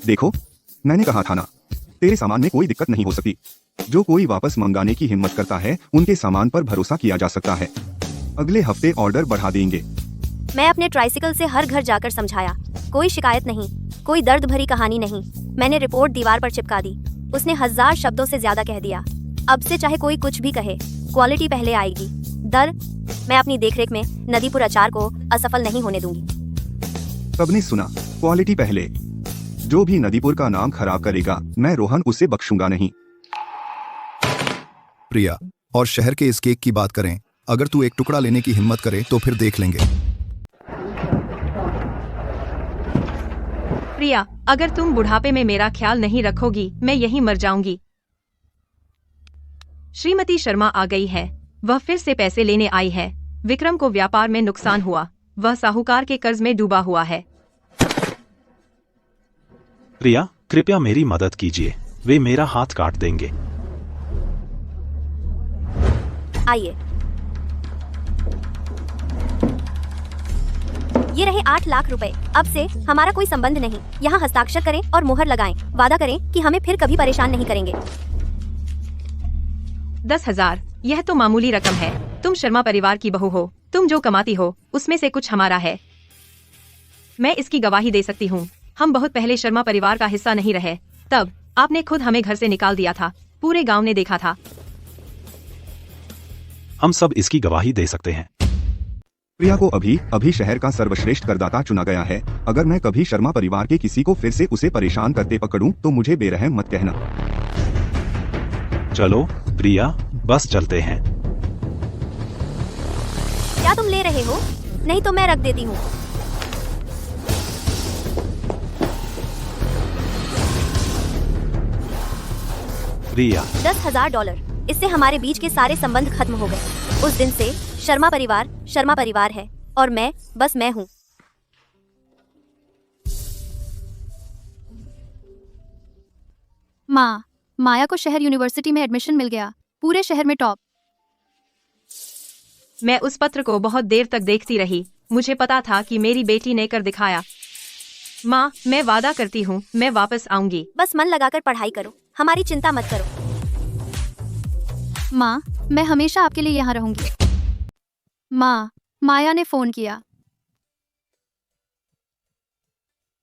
देखो, मैंने कहा था ना, तेरे सामान में कोई दिक्कत नहीं हो सकती। जो कोई वापस मंगाने की हिम्मत करता है, उनके सामान पर भरोसा किया जा सकता है। अगले हफ्ते ऑर्डर बढ़ा देंगे। मैं अपने ट्राइसिकल से हर घर जाकर समझाया। कोई शिकायत नहीं, कोई दर्द भरी कहानी नहीं। मैंने रिपोर्ट दीवार पर चिपका दी। उसने 1000 शब्दों से ज्यादा कह दिया। अब से चाहे कोई कुछ भी कहे, क्वालिटी पहले आएगी। दर, मैं अपनी देखरेख में नदीपुर अचार को असफल नहीं होने दूंगी। सबने सुना, क्वालिटी पहले। जो भी नदीपुर का नाम खराब करेगा, मैं रोहन उसे बख्शूंगा नहीं। प्रिया, और शहर के इस केक की बात करें, अगर तू एक टुकड़ा लेने की हिम्मत करे तो फिर देख लेंगे। प्रिया, अगर तुम बुढ़ापे में मेरा ख्याल नहीं रखोगी, मैं यहीं मर जाऊंगी। श्रीमती शर्मा आ गई है। वह फिर से पैसे लेने आई है। विक्रम को व्यापार में नुकसान हुआ। वह साहूकार के कर्ज में डूबा हुआ है। प्रिया, कृपया मेरी मदद कीजिए। वे मेरा हाथ काट देंगे। आइए। ये रहे 8 लाख रुपए। अब से हमारा कोई संबंध नहीं। यहाँ हस्ताक्षर करें और मुहर लगाएं। वादा करें कि हमें फिर कभी परेशान नहीं करेंगे। 10,000, यह तो मामूली रकम है। तुम शर्मा परिवार की बहू हो। तुम जो कमाती हो उसमें से कुछ हमारा है। मैं इसकी गवाही दे सकती हूँ। हम बहुत पहले शर्मा परिवार का हिस्सा नहीं रहे। तब आपने खुद हमें घर से निकाल दिया था। पूरे गांव ने देखा था। हम सब इसकी गवाही दे सकते हैं। प्रिया को अभी अभी शहर का सर्वश्रेष्ठ करदाता चुना गया है। अगर मैं कभी शर्मा परिवार के किसी को फिर से उसे परेशान करते पकड़ूं तो मुझे बेरहम मत कहना। चलो प्रिया, बस चलते हैं। क्या तुम ले रहे हो? नहीं तो मैं रख देती हूँ। प्रिया, $10,000। इससे हमारे बीच के सारे संबंध खत्म हो गए। उस दिन से शर्मा परिवार है और मैं बस मैं हूँ। माँ, माया को शहर यूनिवर्सिटी में एडमिशन मिल गया, पूरे शहर में टॉप। मैं उस पत्र को बहुत देर तक देखती रही। मुझे पता था कि मेरी बेटी ने कर दिखाया। माँ, मैं वादा करती हूँ, मैं वापस आऊंगी। बस मन लगाकर पढ़ाई करो, हमारी चिंता मत करो। माँ, मैं हमेशा आपके लिए यहाँ रहूंगी। माँ, माया ने फोन किया।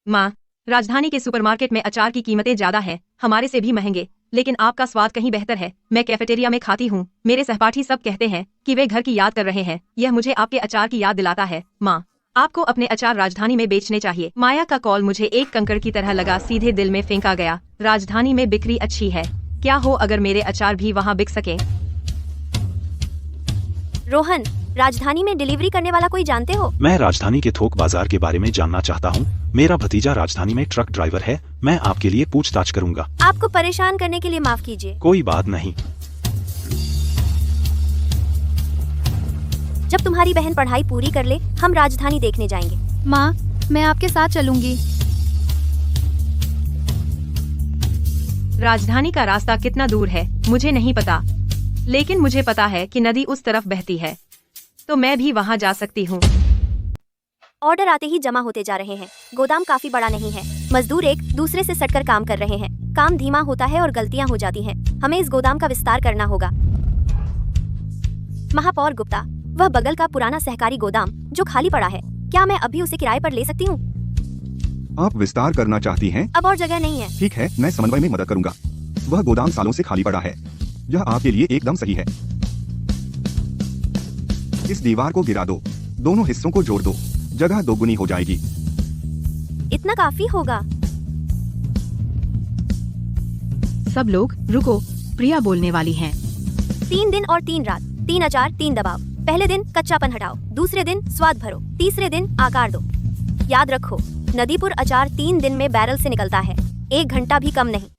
माँ, राजधानी के सुपरमार्केट में अचार की कीमतें ज्यादा है, हमारे से भी महंगे, लेकिन आपका स्वाद कहीं बेहतर है। मैं कैफेटेरिया में खाती हूँ, मेरे सहपाठी सब कहते हैं कि वे घर की याद कर रहे हैं। यह मुझे आपके अचार की याद दिलाता है। माँ, आपको अपने अचार राजधानी में बेचने चाहिए। माया का कॉल मुझे एक कंकड़ की तरह लगा, सीधे दिल में फेंका गया। राजधानी में बिक्री अच्छी है, क्या हो अगर मेरे अचार भी वहाँ बिक सके। रोहन, राजधानी में डिलीवरी करने वाला कोई जानते हो? मैं राजधानी के थोक बाजार के बारे में जानना चाहता हूँ। मेरा भतीजा राजधानी में ट्रक ड्राइवर है, मैं आपके लिए पूछताछ करूँगा। आपको परेशान करने के लिए माफ कीजिए। कोई बात नहीं। जब तुम्हारी बहन पढ़ाई पूरी कर ले, हम राजधानी देखने जाएंगे। माँ, मैं आपके साथ चलूंगी। राजधानी का रास्ता कितना दूर है मुझे नहीं पता, लेकिन मुझे पता है कि नदी उस तरफ बहती है, तो मैं भी वहाँ जा सकती हूँ। ऑर्डर आते ही जमा होते जा रहे हैं। गोदाम काफी बड़ा नहीं है, मजदूर एक दूसरे से सटकर काम कर रहे हैं। काम धीमा होता है और गलतियाँ हो जाती हैं। हमें इस गोदाम का विस्तार करना होगा। महापौर गुप्ता, वह बगल का पुराना सहकारी गोदाम जो खाली पड़ा है, क्या मैं अभी उसे किराए पर ले सकती हूँ? आप विस्तार करना चाहती हैं? अब और जगह नहीं है। ठीक है, मैं समन्वय में मदद करूंगा। वह गोदाम सालों से खाली पड़ा है, यह आपके लिए एकदम सही है। इस दीवार को गिरा दो, दोनों हिस्सों को जोड़ दो, जगह दोगुनी हो जाएगी। इतना काफी होगा। सब लोग रुको, प्रिया बोलने वाली हैं। 3 दिन और 3 रात, 3 अचार 3 दबाव। पहले दिन कच्चापन हटाओ, दूसरे दिन स्वाद भरो, तीसरे दिन आकार दो। याद रखो, नदीपुर अचार 3 दिन में बैरल से निकलता है, 1 घंटा भी कम नहीं।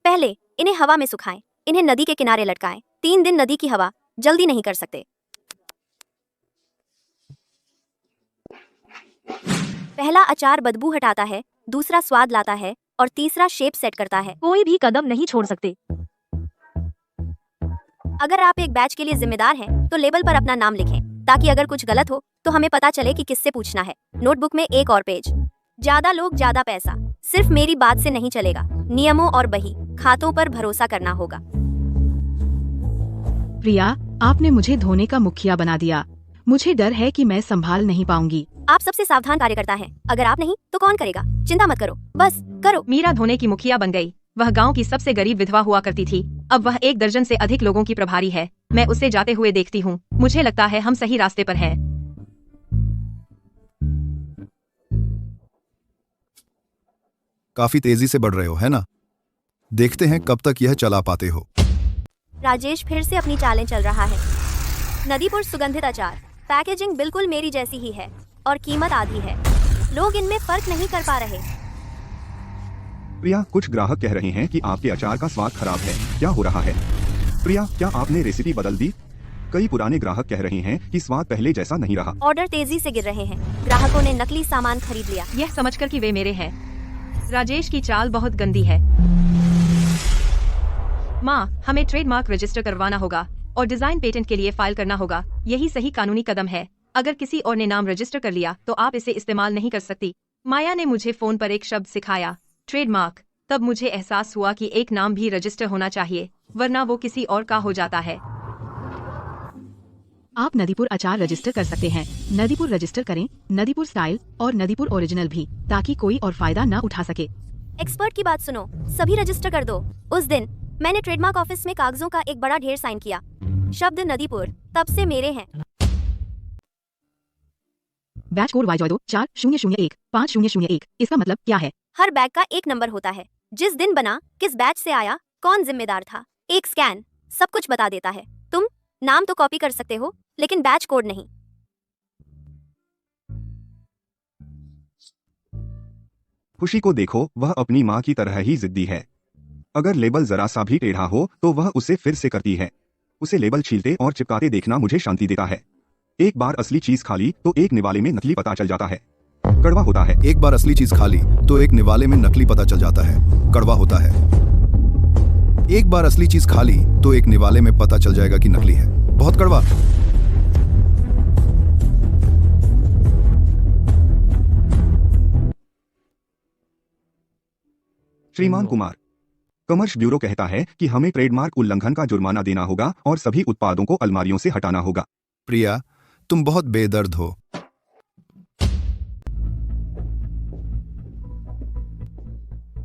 पहले इन्हें हवा में सुखाएं, इन्हें नदी के किनारे लटकाएं। 3 दिन नदी की हवा जल्दी नहीं कर सकते। पहला अचार बदबू हटाता है, दूसरा स्वाद लाता है और तीसरा शेप सेट करता है। कोई भी कदम नहीं छोड़ सकते। अगर आप एक बैच के लिए जिम्मेदार हैं, तो लेबल पर अपना नाम लिखें, ताकि अगर कुछ गलत हो तो हमें पता चले कि किससे पूछना है। नोटबुक में एक और पेज। ज्यादा लोग ज्यादा पैसा, सिर्फ मेरी बात से नहीं चलेगा। नियमों और बही खातों पर भरोसा करना होगा। प्रिया, आपने मुझे धोने का मुखिया बना दिया। मुझे डर है कि मैं संभाल नहीं पाऊंगी। आप सबसे सावधान कार्यकर्ता हैं, अगर आप नहीं तो कौन करेगा? चिंता मत करो, बस करो। मीरा धोने की मुखिया बन गई। वह गांव की सबसे गरीब विधवा हुआ करती थी, अब वह 1 दर्जन से अधिक लोगों की प्रभारी है। मैं उसे जाते हुए देखती हूँ, मुझे लगता है हम सही रास्ते पर हैं। काफी तेजी से बढ़ रहे हो, है ना? देखते हैं कब तक यह चला पाते हो। राजेश फिर से अपनी चालें चल रहा है। नदीपुर सुगंधित अचार, पैकेजिंग बिल्कुल मेरी जैसी ही है और कीमत आधी है। लोग इनमें फर्क नहीं कर पा रहे। प्रिया, कुछ ग्राहक कह रहे हैं कि आपके अचार का स्वाद खराब है, क्या हो रहा है? प्रिया, क्या आपने रेसिपी बदल दी? कई पुराने ग्राहक कह रहे हैं कि स्वाद पहले जैसा नहीं रहा। ऑर्डर तेजी से गिर रहे हैं, ग्राहकों ने नकली सामान खरीद लिया। यह समझकर कि वे मेरे हैं। राजेश की चाल बहुत गंदी है। माँ, हमें ट्रेडमार्क रजिस्टर करवाना होगा और डिजाइन पेटेंट के लिए फाइल करना होगा। यही सही कानूनी कदम है। अगर किसी और ने नाम रजिस्टर कर लिया तो आप इसे इस्तेमाल नहीं कर सकती। माया ने मुझे फोन पर एक शब्द सिखाया, ट्रेडमार्क। तब मुझे एहसास हुआ कि एक नाम भी रजिस्टर होना चाहिए, वरना वो किसी और का हो जाता है। आप नदीपुर अचार रजिस्टर कर सकते हैं। नदीपुर रजिस्टर करें, नदीपुर स्टाइल और नदीपुर ओरिजिनल भी, ताकि कोई और फायदा न उठा सके। एक्सपर्ट की बात सुनो, सभी रजिस्टर कर दो। उस दिन मैंने ट्रेडमार्क ऑफिस में कागजों का एक बड़ा ढेर साइन किया। शब्द नदीपुर तब से मेरे हैं। बैच कोड YJ2 4001 इसका मतलब क्या है? हर बैग का एक नंबर होता है। जिस दिन बना, किस बैच से आया, कौन जिम्मेदार था, एक स्कैन सब कुछ बता देता है। तुम नाम तो कॉपी कर सकते हो, लेकिन बैच कोड नहीं। खुशी को देखो, वह अपनी माँ की तरह ही जिद्दी है। अगर लेबल जरा सा भी टेढ़ा हो तो वह उसे फिर से करती है। उसे लेबल छीलते और चिपकाते देखना मुझे शांति देता है। एक बार असली चीज खा ली तो एक निवाले में नकली पता चल जाता है। कड़वा होता है। एक बार असली चीज खा ली तो एक निवाले में नकली पता चल जाता है, कड़वा होता है। एक बार असली चीज खा ली तो एक निवाले में पता चल जाएगा कि नकली है, बहुत कड़वा। श्रीमान कुमार, कमर्श ब्यूरो कहता है कि हमें ट्रेडमार्क उल्लंघन का जुर्माना देना होगा और सभी उत्पादों को अलमारियों से हटाना होगा। प्रिया, तुम बहुत बेदर्द हो।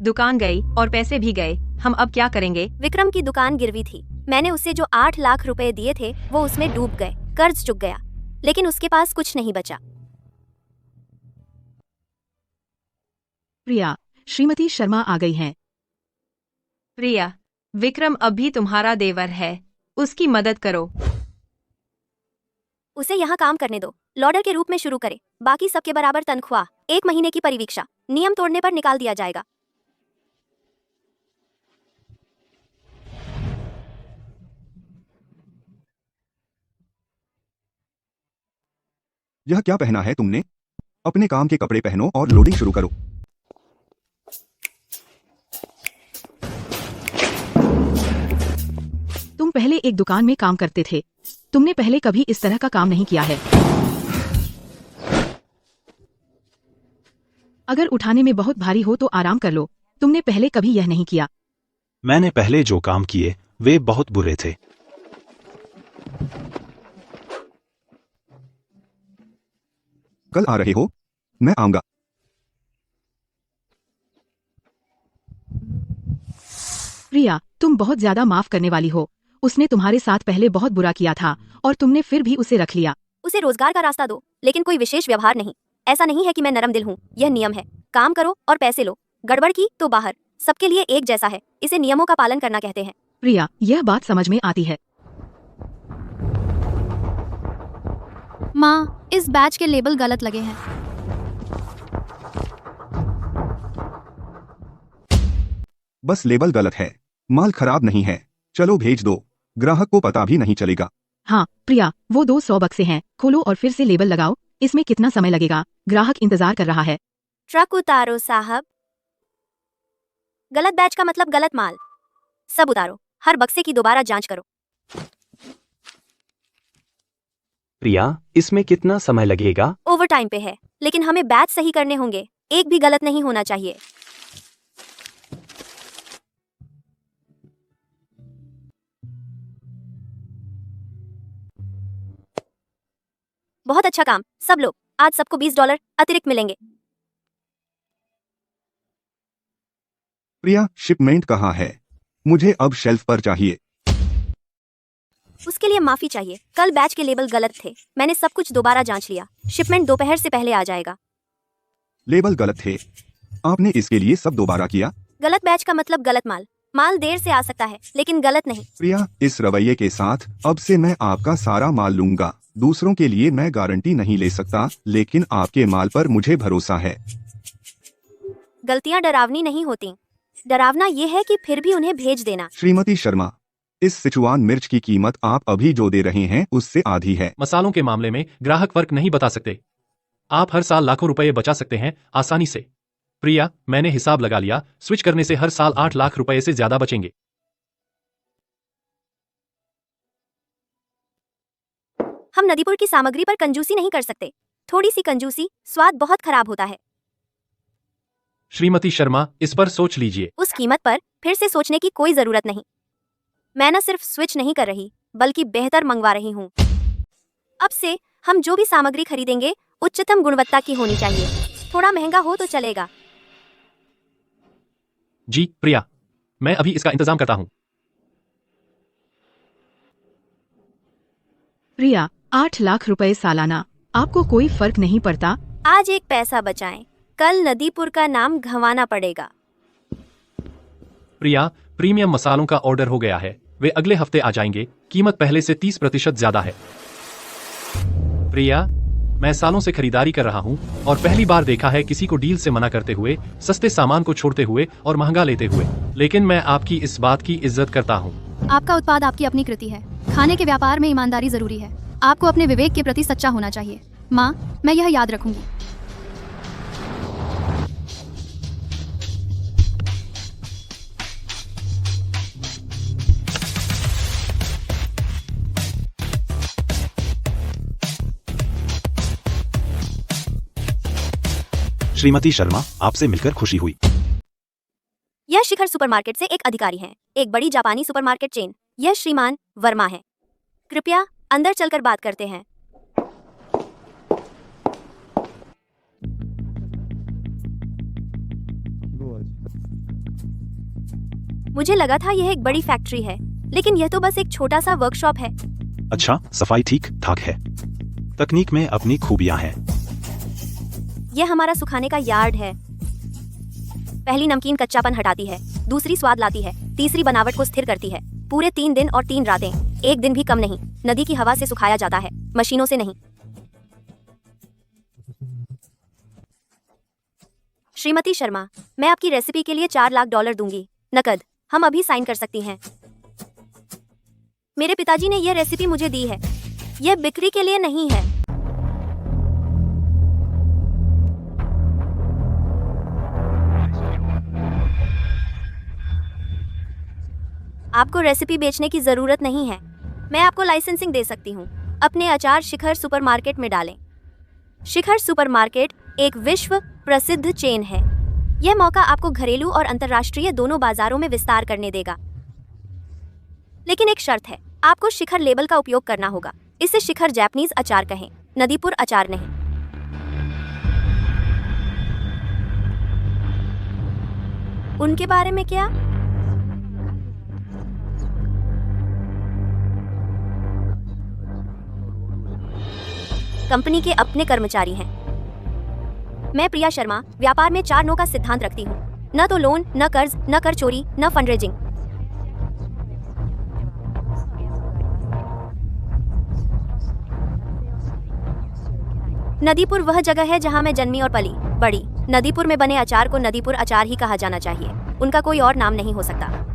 दुकान गई और पैसे भी गए, हम अब क्या करेंगे? विक्रम की दुकान गिरवी थी। मैंने उसे जो 8 लाख रुपए दिए थे वो उसमें डूब गए, कर्ज चुक गया, लेकिन उसके पास कुछ नहीं बचा। प्रिया, श्रीमती शर्मा आ गई हैं। प्रिया, विक्रम अब भी तुम्हारा देवर है, उसकी मदद करो। उसे यहाँ काम करने दो, लॉडर के रूप में शुरू करे, बाकी सबके बराबर तनख्वाह, 1 महीने की परिवीक्षा, नियम तोड़ने पर निकाल दिया जाएगा। यह क्या पहना है तुमने? अपने काम के कपड़े पहनो और लोडिंग शुरू करो। तुम पहले एक दुकान में काम करते थे, तुमने पहले कभी इस तरह का काम नहीं किया है। अगर उठाने में बहुत भारी हो तो आराम कर लो, तुमने पहले कभी यह नहीं किया। मैंने पहले जो काम किए वे बहुत बुरे थे। कल आ रहे हो? मैं आऊंगा। प्रिया, तुम बहुत ज्यादा माफ करने वाली हो। उसने तुम्हारे साथ पहले बहुत बुरा किया था और तुमने फिर भी उसे रख लिया। उसे रोजगार का रास्ता दो, लेकिन कोई विशेष व्यवहार नहीं। ऐसा नहीं है कि मैं नरम दिल हूँ, यह नियम है। काम करो और पैसे लो, गड़बड़ की तो बाहर। सबके लिए एक जैसा है, इसे नियमों का पालन करना कहते हैं। प्रिया, यह बात समझ में आती है। माँ, इस बैच के लेबल गलत लगे हैं। बस लेबल गलत है, माल खराब नहीं है। चलो भेज दो, ग्राहक को पता भी नहीं चलेगा। हाँ प्रिया, वो 200 बक्से हैं, खोलो और फिर से लेबल लगाओ। इसमें कितना समय लगेगा? ग्राहक इंतजार कर रहा है। ट्रक उतारो साहब। गलत बैच का मतलब गलत माल। सब उतारो, हर बक्से की दोबारा जांच करो। प्रिया, इसमें कितना समय लगेगा? ओवर टाइम पे है, लेकिन हमें बैच सही करने होंगे, एक भी गलत नहीं होना चाहिए। बहुत अच्छा काम सब लोग, आज सबको $20 अतिरिक्त मिलेंगे। प्रिया, शिपमेंट कहाँ है? मुझे अब शेल्फ पर चाहिए। उसके लिए माफी चाहिए, कल बैच के लेबल गलत थे, मैंने सब कुछ दोबारा जांच लिया। शिपमेंट दोपहर से पहले आ जाएगा। लेबल गलत थे, आपने इसके लिए सब दोबारा किया? गलत बैच का मतलब गलत माल। माल देर से आ सकता है, लेकिन गलत नहीं। प्रिया, इस रवैये के साथ अब से मैं आपका सारा माल लूंगा। दूसरों के लिए मैं गारंटी नहीं ले सकता, लेकिन आपके माल पर मुझे भरोसा है। गलतियां डरावनी नहीं होती, डरावना ये है कि फिर भी उन्हें भेज देना। श्रीमती शर्मा, इस सिचुआन मिर्च की कीमत आप अभी जो दे रहे हैं उससे आधी है। मसालों के मामले में ग्राहक फर्क नहीं बता सकते। आप हर साल लाखों रुपए बचा सकते हैं आसानी से। प्रिया, मैंने हिसाब लगा लिया, स्विच करने से हर साल 8 लाख रुपए से ज्यादा बचेंगे। हम नदीपुर की सामग्री पर कंजूसी नहीं कर सकते। थोड़ी सी कंजूसी, स्वाद बहुत खराब होता है। श्रीमती शर्मा, इस पर सोच लीजिए। उस कीमत पर फिर से सोचने की कोई जरूरत नहीं। मैं न सिर्फ स्विच नहीं कर रही, बल्कि बेहतर मंगवा रही हूँ। अब से हम जो भी सामग्री खरीदेंगे उच्चतम गुणवत्ता की होनी चाहिए। थोड़ा महंगा हो तो चलेगा। जी प्रिया, मैं अभी इसका इंतजाम करता हूँ। प्रिया, 8 लाख रुपए सालाना, आपको कोई फर्क नहीं पड़ता? आज एक पैसा बचाएं, कल नदीपुर का नाम घवाना पड़ेगा। प्रिया, प्रीमियम मसालों का ऑर्डर हो गया है, वे अगले हफ्ते आ जाएंगे, कीमत पहले से 30% ज्यादा है। प्रिया, मैं सालों से खरीदारी कर रहा हूं और पहली बार देखा है किसी को डील से मना करते हुए, सस्ते सामान को छोड़ते हुए और महंगा लेते हुए, लेकिन मैं आपकी इस बात की इज्जत करता हूं। आपका उत्पाद आपकी अपनी कृति है। खाने के व्यापार में ईमानदारी जरूरी है। आपको अपने विवेक के प्रति सच्चा होना चाहिए। माँ, मैं यह याद रखूंगी। श्रीमती शर्मा, आपसे मिलकर खुशी हुई। यह शिखर सुपरमार्केट से एक अधिकारी हैं, एक बड़ी जापानी सुपरमार्केट चेन। यह श्रीमान वर्मा है। कृपया अंदर चलकर बात करते हैं। मुझे लगा था यह एक बड़ी फैक्ट्री है, लेकिन यह तो बस एक छोटा सा वर्कशॉप है। अच्छा, सफाई ठीक ठाक है। तकनीक में अपनी खूबियां हैं। यह हमारा सुखाने का यार्ड है। पहली नमकीन कच्चापन हटाती है, दूसरी स्वाद लाती है, तीसरी बनावट को स्थिर करती है। पूरे 3 दिन और 3 रातें, एक दिन भी कम नहीं। नदी की हवा से सुखाया जाता है, मशीनों से नहीं। श्रीमती शर्मा, मैं आपकी रेसिपी के लिए $4 लाख दूंगी, नकद। हम अभी साइन कर सकती हैं। मेरे पिताजी ने यह रेसिपी मुझे दी है। यह बिक्री के लिए नहीं है। आपको रेसिपी बेचने की जरूरत नहीं है। मैं आपको लाइसेंसिंग दे सकती हूँ। अपने अचार शिखर सुपरमार्केट में डालें। शिखर सुपरमार्केट एक विश्व प्रसिद्ध चेन है। यह मौका आपको घरेलू और अंतर्राष्ट्रीय दोनों बाजारों में विस्तार करने देगा। लेकिन एक शर्त है, आपको शिखर लेबल का उपयोग करना होगा। इसे शिखर जापानीज अचार कहें, नदीपुर अचार नहीं। उनके बारे में क्या? कंपनी के अपने कर्मचारी हैं। मैं प्रिया शर्मा व्यापार में 4 नो का सिद्धांत रखती हूँ। न तो लोन, न कर्ज, न कर चोरी, न फंडरेजिंग। नदीपुर वह जगह है जहाँ मैं जन्मी और पली बड़ी। नदीपुर में बने अचार को नदीपुर अचार ही कहा जाना चाहिए। उनका कोई और नाम नहीं हो सकता।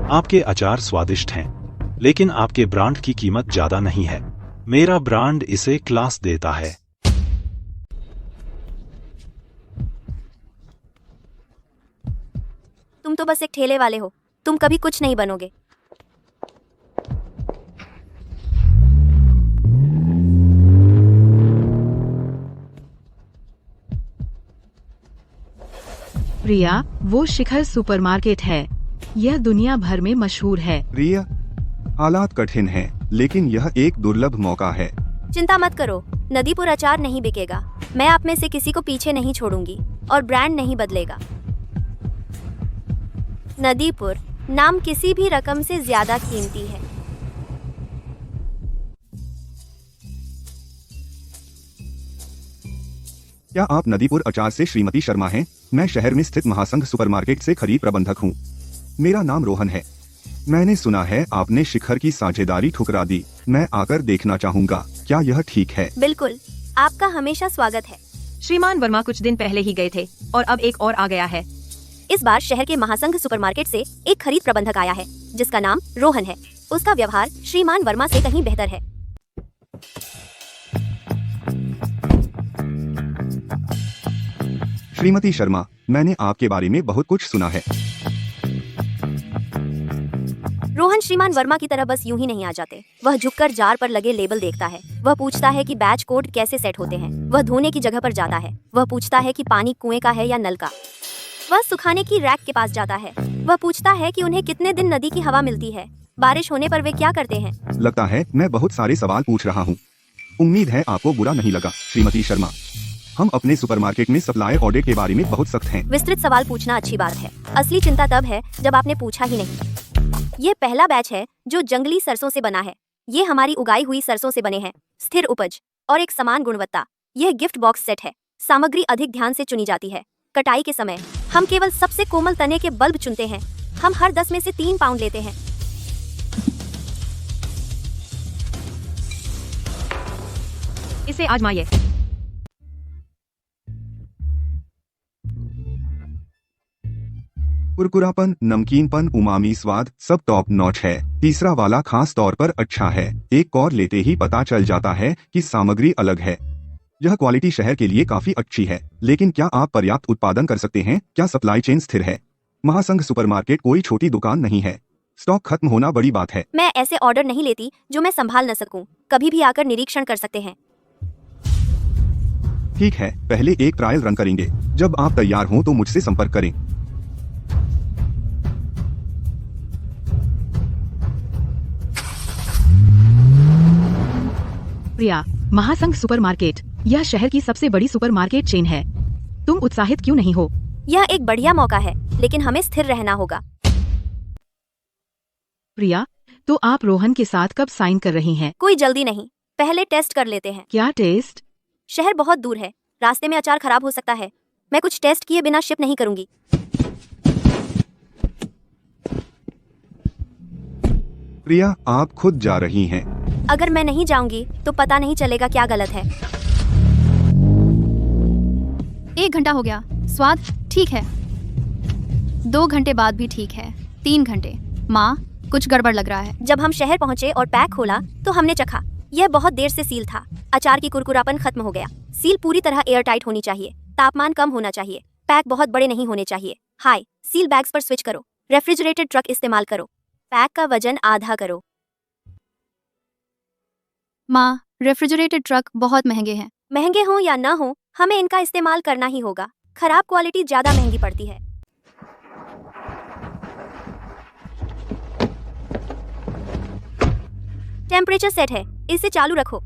आपके अचार स्वादिष्ट हैं, लेकिन आपके ब्रांड की कीमत ज्यादा नहीं है। मेरा ब्रांड इसे क्लास देता है। तुम तो बस एक ठेले वाले हो। तुम कभी कुछ नहीं बनोगे। प्रिया, वो शिखर सुपरमार्केट है। यह दुनिया भर में मशहूर है। प्रिया, हालात कठिन हैं, लेकिन यह एक दुर्लभ मौका है। चिंता मत करो, नदीपुर अचार नहीं बिकेगा। मैं आप में से किसी को पीछे नहीं छोड़ूंगी और ब्रांड नहीं बदलेगा। नदीपुर नाम किसी भी रकम से ज्यादा कीमती है। क्या आप नदीपुर अचार से श्रीमती शर्मा हैं? मैं शहर में स्थित महासंघ सुपरमार्केट से खरीद प्रबंधक हूँ। मेरा नाम रोहन है। मैंने सुना है आपने शिखर की साझेदारी ठुकरा दी। मैं आकर देखना चाहूँगा, क्या यह ठीक है? बिल्कुल, आपका हमेशा स्वागत है। श्रीमान वर्मा कुछ दिन पहले ही गए थे और अब एक और आ गया है। इस बार शहर के महासंघ सुपरमार्केट से एक खरीद प्रबंधक आया है, जिसका नाम रोहन है। उसका व्यवहार श्रीमान वर्मा से कहीं बेहतर है। श्रीमती शर्मा, मैंने आपके बारे में बहुत कुछ सुना है। रोहन श्रीमान वर्मा की तरह बस यूं ही नहीं आ जाते। वह झुककर जार पर लगे लेबल देखता है। वह पूछता है कि बैच कोड कैसे सेट होते हैं। वह धोने की जगह पर जाता है। वह पूछता है कि पानी कुएं का है या नल का। वह सुखाने की रैक के पास जाता है। वह पूछता है कि उन्हें कितने दिन नदी की हवा मिलती है। बारिश होने पर वे क्या करते हैं। लगता है मैं बहुत सारे सवाल पूछ रहा हूँ। उम्मीद है आपको बुरा नहीं लगा। श्रीमती शर्मा, हम अपने सुपरमार्केट में सप्लायर ऑडिट के बारे में बहुत सख्त हैं। विस्तृत सवाल पूछना अच्छी बात है। असली चिंता तब है जब आपने पूछा ही नहीं। ये पहला बैच है जो जंगली सरसों से बना है। ये हमारी उगाई हुई सरसों से बने हैं। स्थिर उपज और एक समान गुणवत्ता। यह गिफ्ट बॉक्स सेट है। सामग्री अधिक ध्यान से चुनी जाती है। कटाई के समय हम केवल सबसे कोमल तने के बल्ब चुनते हैं। हम हर 10 में से 3 पाउंड लेते हैं। इसे आजमाइए। कुरकुरापन, नमकीनपन, उमामी स्वाद सब टॉप नॉच है। तीसरा वाला खास तौर पर अच्छा है। एक और लेते ही पता चल जाता है कि सामग्री अलग है। यह क्वालिटी शहर के लिए काफी अच्छी है, लेकिन क्या आप पर्याप्त उत्पादन कर सकते हैं? क्या सप्लाई चेन स्थिर है? महासंघ सुपरमार्केट कोई छोटी दुकान नहीं है। स्टॉक खत्म होना बड़ी बात है। मैं ऐसे ऑर्डर नहीं लेती जो मैं संभाल न सकूं। कभी भी आकर निरीक्षण कर सकते हैं। ठीक है, पहले एक ट्रायल रन करेंगे। जब आप तैयार हों तो मुझसे संपर्क करें। प्रिया, महासंघ सुपरमार्केट यह शहर की सबसे बड़ी सुपरमार्केट चेन है। तुम उत्साहित क्यों नहीं हो? यह एक बढ़िया मौका है, लेकिन हमें स्थिर रहना होगा। प्रिया, तो आप रोहन के साथ कब साइन कर रही हैं? कोई जल्दी नहीं, पहले टेस्ट कर लेते हैं। क्या टेस्ट? शहर बहुत दूर है, रास्ते में अचार खराब हो सकता है। मैं कुछ टेस्ट किए बिना शिप नहीं करूंगी। प्रिया, आप खुद जा रही हैं। अगर मैं नहीं जाऊंगी तो पता नहीं चलेगा क्या गलत है। 1 घंटा हो गया। स्वाद ठीक है। 2 घंटे बाद भी ठीक है। 3 घंटे। माँ, कुछ गड़बड़ लग रहा है। जब हम शहर पहुंचे और पैक खोला तो हमने चखा। यह बहुत देर से सील था। अचार की कुरकुरापन खत्म हो गया। सील पूरी तरह एयर टाइट होनी चाहिए। तापमान कम होना चाहिए। पैक बहुत बड़े नहीं होने चाहिए। हाय, सील बैग्स पर स्विच करो। रेफ्रिजरेटेड ट्रक इस्तेमाल करो। पैक का वजन आधा करो। माँ, रेफ्रिजरेटेड ट्रक बहुत महंगे हैं। महंगे हो या न हो, हमें इनका इस्तेमाल करना ही होगा। खराब क्वालिटी ज्यादा महंगी पड़ती है। टेम्परेचर सेट है, इसे चालू रखो।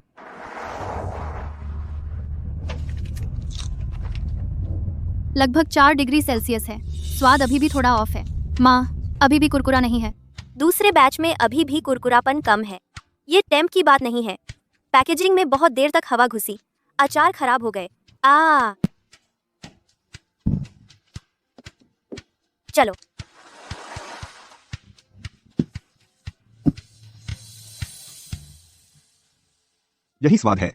लगभग 4 डिग्री सेल्सियस है। स्वाद अभी भी थोड़ा ऑफ है। माँ, अभी भी कुरकुरा नहीं है। दूसरे बैच में अभी भी कुरकुरापन कम है। ये टेम्प की बात नहीं है। पैकेजिंग में बहुत देर तक हवा घुसी। अचार खराब हो गए। चलो। यही स्वाद है।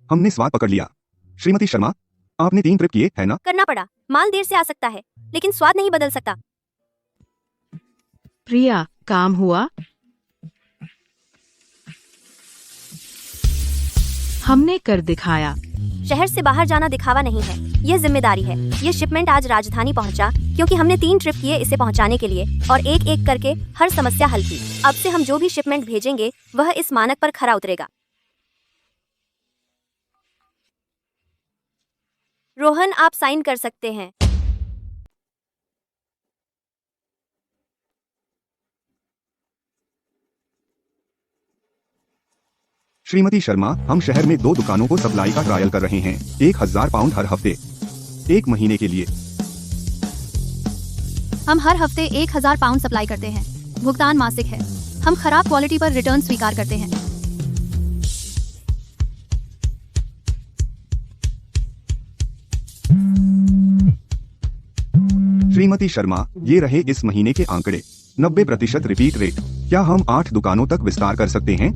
हमने स्वाद पकड़ लिया। श्रीमती शर्मा, आपने 3 ट्रिप किए है ना? करना पड़ा। माल देर से आ सकता है, लेकिन स्वाद नहीं बदल सकता। प्रिया, काम हुआ? हमने कर दिखाया। शहर से बाहर जाना दिखावा नहीं है, यह जिम्मेदारी है। यह शिपमेंट आज राजधानी पहुंचा क्योंकि हमने 3 ट्रिप किए इसे पहुंचाने के लिए और एक एक करके हर समस्या हल की। अब से हम जो भी शिपमेंट भेजेंगे वह इस मानक पर खरा उतरेगा। रोहन, आप साइन कर सकते हैं। श्रीमती शर्मा, हम शहर में 2 दुकानों को सप्लाई का ट्रायल कर रहे हैं। 1000 पाउंड हर हफ्ते, 1 महीने के लिए। हम हर हफ्ते 1000 पाउंड सप्लाई करते हैं। भुगतान मासिक है। हम खराब क्वालिटी पर रिटर्न स्वीकार करते हैं। श्रीमती शर्मा, ये रहे इस महीने के आंकड़े। 90% रिपीट रेट। क्या हम 8 दुकानों तक विस्तार कर सकते हैं?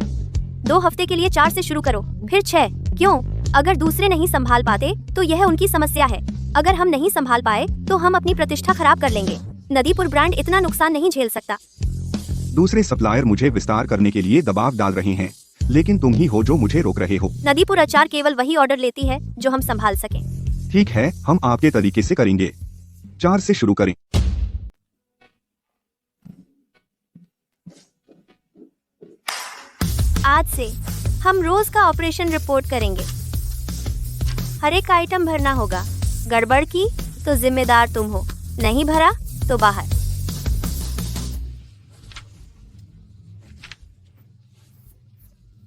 2 हफ्ते के लिए 4 से शुरू करो, फिर 6। क्यों? अगर दूसरे नहीं संभाल पाते तो यह उनकी समस्या है। अगर हम नहीं संभाल पाए तो हम अपनी प्रतिष्ठा खराब कर लेंगे। नदीपुर ब्रांड इतना नुकसान नहीं झेल सकता। दूसरे सप्लायर मुझे विस्तार करने के लिए दबाव डाल रहे हैं, लेकिन तुम ही हो जो मुझे रोक रहे हो। नदीपुर अचार केवल वही ऑर्डर लेती है जो हम संभाल सकें। ठीक है, हम आपके तरीके से करेंगे। 4 से शुरू करें। आज से हम रोज का ऑपरेशन रिपोर्ट करेंगे। हर एक आइटम भरना होगा। गड़बड़ की तो जिम्मेदार तुम हो, नहीं भरा तो बाहर।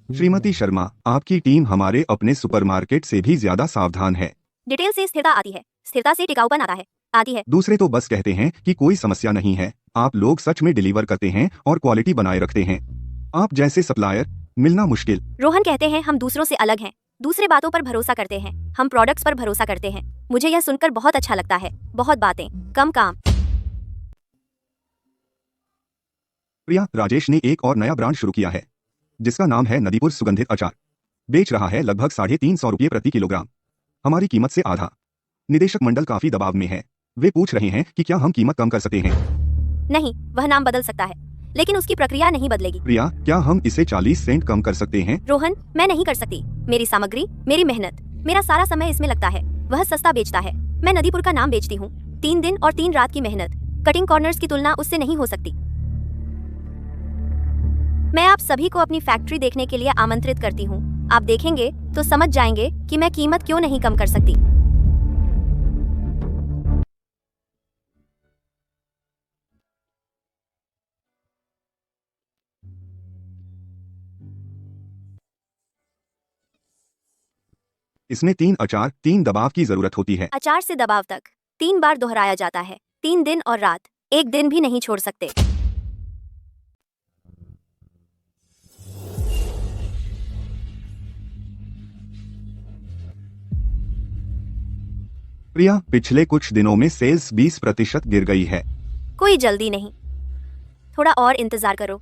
श्रीमती शर्मा, आपकी टीम हमारे अपने सुपरमार्केट से भी ज्यादा सावधान है। डिटेल से स्थिरता आती है, स्थिरता से टिकाऊपन आता है, आती है। दूसरे तो बस कहते हैं कि कोई समस्या नहीं है। आप लोग सच में डिलीवर करते हैं और क्वालिटी बनाए रखते हैं। आप जैसे सप्लायर मिलना मुश्किल। रोहन कहते हैं हम दूसरों से अलग हैं, दूसरे बातों पर भरोसा करते हैं, हम प्रोडक्ट्स पर भरोसा करते हैं। मुझे यह सुनकर बहुत अच्छा लगता है। बहुत बातें, कम काम। प्रिया, राजेश ने एक और नया ब्रांड शुरू किया है जिसका नाम है नदीपुर सुगंधित अचार। बेच रहा है लगभग 350 रुपये प्रति किलोग्राम, हमारी कीमत से आधा। निदेशक मंडल काफी दबाव में है। वे पूछ रहे हैं कि क्या हम कीमत कम कर सकते हैं। नहीं, वह नाम बदल सकता है लेकिन उसकी प्रक्रिया नहीं बदलेगी। प्रिया, क्या हम इसे 40 सेंट कम कर सकते हैं? रोहन, मैं नहीं कर सकती। मेरी सामग्री, मेरी मेहनत, मेरा सारा समय इसमें लगता है। वह सस्ता बेचता है, मैं नदीपुर का नाम बेचती हूँ। 3 दिन और 3 रात की मेहनत, कटिंग कॉर्नर्स की तुलना उससे नहीं हो सकती। मैं आप सभी को अपनी फैक्ट्री देखने के लिए आमंत्रित करती हूँ। आप देखेंगे तो समझ जाएंगे कि मैं कीमत क्यों नहीं कम कर सकती। इसमें 3 अचार 3 दबाव की जरूरत होती है। अचार से दबाव तक 3 बार दोहराया जाता है। 3 दिन और रात, 1 दिन भी नहीं छोड़ सकते। प्रिया, पिछले कुछ दिनों में सेल्स 20% गिर गई है। कोई जल्दी नहीं, थोड़ा और इंतजार करो।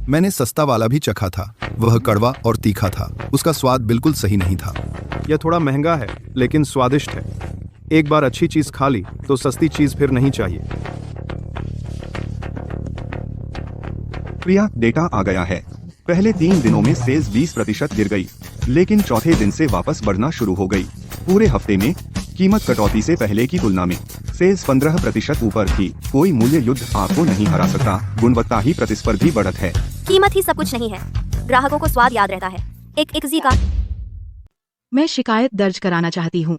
मैंने सस्ता वाला भी चखा था, वह कड़वा और तीखा था। उसका स्वाद बिल्कुल सही नहीं था। यह थोड़ा महंगा है लेकिन स्वादिष्ट है। एक बार अच्छी चीज खा ली तो सस्ती चीज फिर नहीं चाहिए। प्रिया, डेटा आ गया है। पहले 3 दिनों में सेल्स 20% गिर गई, लेकिन चौथे दिन से वापस बढ़ना शुरू हो गई। पूरे हफ्ते में कीमत कटौती से पहले की तुलना में सेल्स 15% ऊपर थी। कोई मूल्य युद्ध आपको नहीं हरा सकता, गुणवत्ता ही प्रतिस्पर्धी बढ़त है। कीमत ही सब कुछ नहीं है, ग्राहकों को स्वाद याद रहता है। एक इजी का। मैं शिकायत दर्ज कराना चाहती हूँ।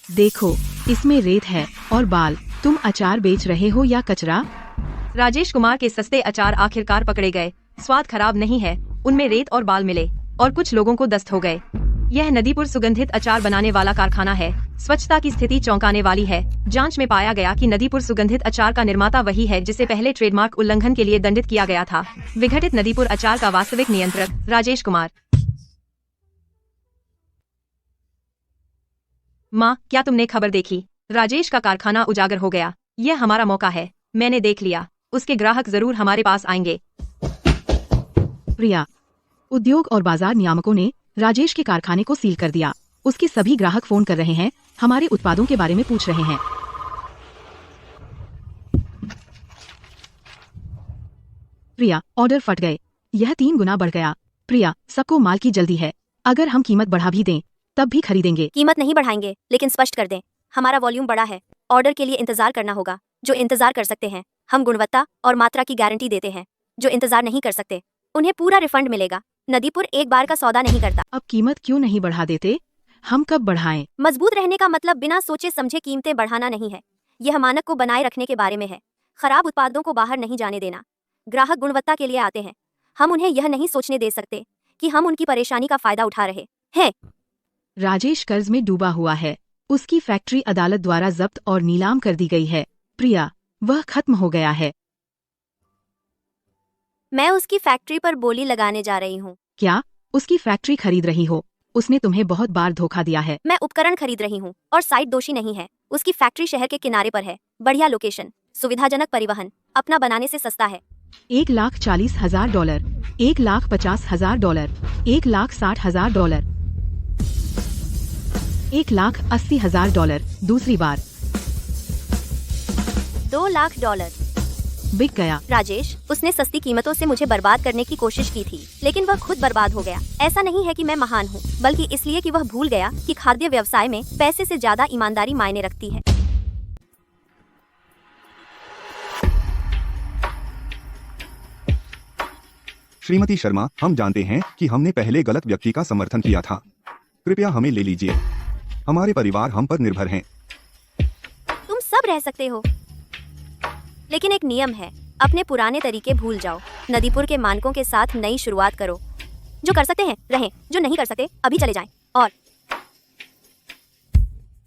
देखो, इसमें रेत है और बाल। तुम अचार बेच रहे हो या कचरा? राजेश कुमार के सस्ते अचार आखिरकार पकड़े गए। स्वाद खराब नहीं है, उनमें रेत और बाल मिले और कुछ लोगों को दस्त हो गए। यह नदीपुर सुगंधित अचार बनाने वाला कारखाना है। स्वच्छता की स्थिति चौंकाने वाली है। जांच में पाया गया कि नदीपुर सुगंधित अचार का निर्माता वही है जिसे पहले ट्रेडमार्क उल्लंघन के लिए दंडित किया गया था। विघटित नदीपुर अचार का वास्तविक नियंत्रक राजेश कुमार। माँ, क्या तुमने खबर देखी? राजेश का कारखाना उजागर हो गया। यह हमारा मौका है। मैंने देख लिया, उसके ग्राहक जरूर हमारे पास आएंगे। प्रिया, उद्योग और बाजार नियामकों ने राजेश के कारखाने को सील कर दिया। उसके सभी ग्राहक फोन कर रहे हैं, हमारे उत्पादों के बारे में पूछ रहे हैं। प्रिया, ऑर्डर फट गए। यह 3 गुना बढ़ गया। प्रिया, सबको माल की जल्दी है। अगर हम कीमत बढ़ा भी दें तब भी खरीदेंगे। कीमत नहीं बढ़ाएंगे, लेकिन स्पष्ट कर दें, हमारा वॉल्यूम बड़ा है। ऑर्डर के लिए इंतजार करना होगा। जो इंतजार कर सकते हैं, हम गुणवत्ता और मात्रा की गारंटी देते हैं। जो इंतजार नहीं कर सकते, उन्हें पूरा रिफंड मिलेगा। नदीपुर एक बार का सौदा नहीं करता। अब कीमत क्यों नहीं बढ़ा देते? हम कब बढ़ाएं? मजबूत रहने का मतलब बिना सोचे समझे कीमतें बढ़ाना नहीं है। यह मानक को बनाए रखने के बारे में है। खराब उत्पादों को बाहर नहीं जाने देना। ग्राहक गुणवत्ता के लिए आते हैं। हम उन्हें यह नहीं सोचने दे सकते कि हम उनकी परेशानी का फायदा उठा रहे हैं। राजेश कर्ज में डूबा हुआ है। उसकी फैक्ट्री अदालत द्वारा जब्त और नीलाम कर दी गई है। प्रिया, वह खत्म हो गया है। मैं उसकी फैक्ट्री पर बोली लगाने जा रही हूँ। क्या उसकी फैक्ट्री खरीद रही हो? उसने तुम्हें बहुत बार धोखा दिया है। मैं उपकरण खरीद रही हूँ और साइट दोषी नहीं है। उसकी फैक्ट्री शहर के किनारे पर है। बढ़िया लोकेशन, सुविधाजनक परिवहन, अपना बनाने से सस्ता है। $1,40,000, $1,50,000, $1,60,000, $1,80,000। दूसरी बार $2,00,000 बिक गया। राजेश, उसने सस्ती कीमतों से मुझे बर्बाद करने की कोशिश की थी, लेकिन वह खुद बर्बाद हो गया। ऐसा नहीं है कि मैं महान हूँ, बल्कि इसलिए कि वह भूल गया कि खाद्य व्यवसाय में पैसे से ज्यादा ईमानदारी मायने रखती है। श्रीमती शर्मा, हम जानते हैं कि हमने पहले गलत व्यक्ति का समर्थन किया था। कृपया हमें ले लीजिए। हमारे परिवार हम पर निर्भर हैं। तुम सब रह सकते हो, लेकिन एक नियम है, अपने पुराने तरीके भूल जाओ। नदीपुर के मानकों के साथ नई शुरुआत करो। जो कर सकते हैं रहें, जो नहीं कर सकते अभी चले जाएं। और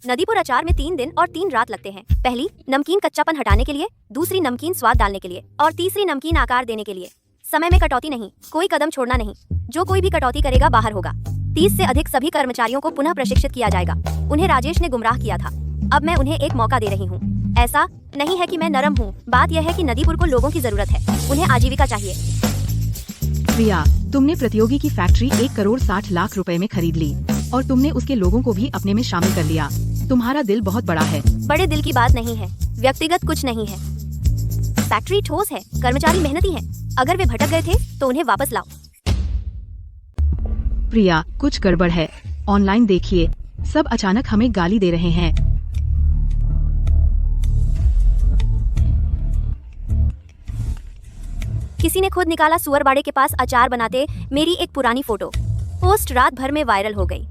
नदीपुर अचार में 3 दिन और 3 रात लगते हैं। पहली, नमकीन कच्चापन हटाने के लिए, दूसरी नमकीन स्वाद डालने के लिए और तीसरी नमकीन आकार देने के लिए। समय में कटौती नहीं, कोई कदम छोड़ना नहीं। जो कोई भी कटौती करेगा बाहर होगा। 30 से अधिक सभी कर्मचारियों को पुनः प्रशिक्षित किया जाएगा। उन्हें राजेश ने गुमराह किया था, अब मैं उन्हें एक मौका दे रही हूँ। ऐसा नहीं है कि मैं नरम हूँ, बात यह है कि नदीपुर को लोगों की जरूरत है, उन्हें आजीविका चाहिए। प्रिया, तुमने प्रतियोगी की फैक्ट्री 1,60,00,000 रुपए में खरीद ली और तुमने उसके लोगों को भी अपने में शामिल कर लिया। तुम्हारा दिल बहुत बड़ा है। बड़े दिल की बात नहीं है, व्यक्तिगत कुछ नहीं है। फैक्ट्री ठोस है, कर्मचारी मेहनती हैं। अगर वे भटक गए थे तो उन्हें वापस लाओ। प्रिया, कुछ गड़बड़ है। ऑनलाइन देखिए, सब अचानक हमें गाली दे रहे हैं। किसी ने खुद निकाला सुअरबाड़े के पास अचार बनाते मेरी एक पुरानी फोटो। पोस्ट रात भर में वायरल हो गई।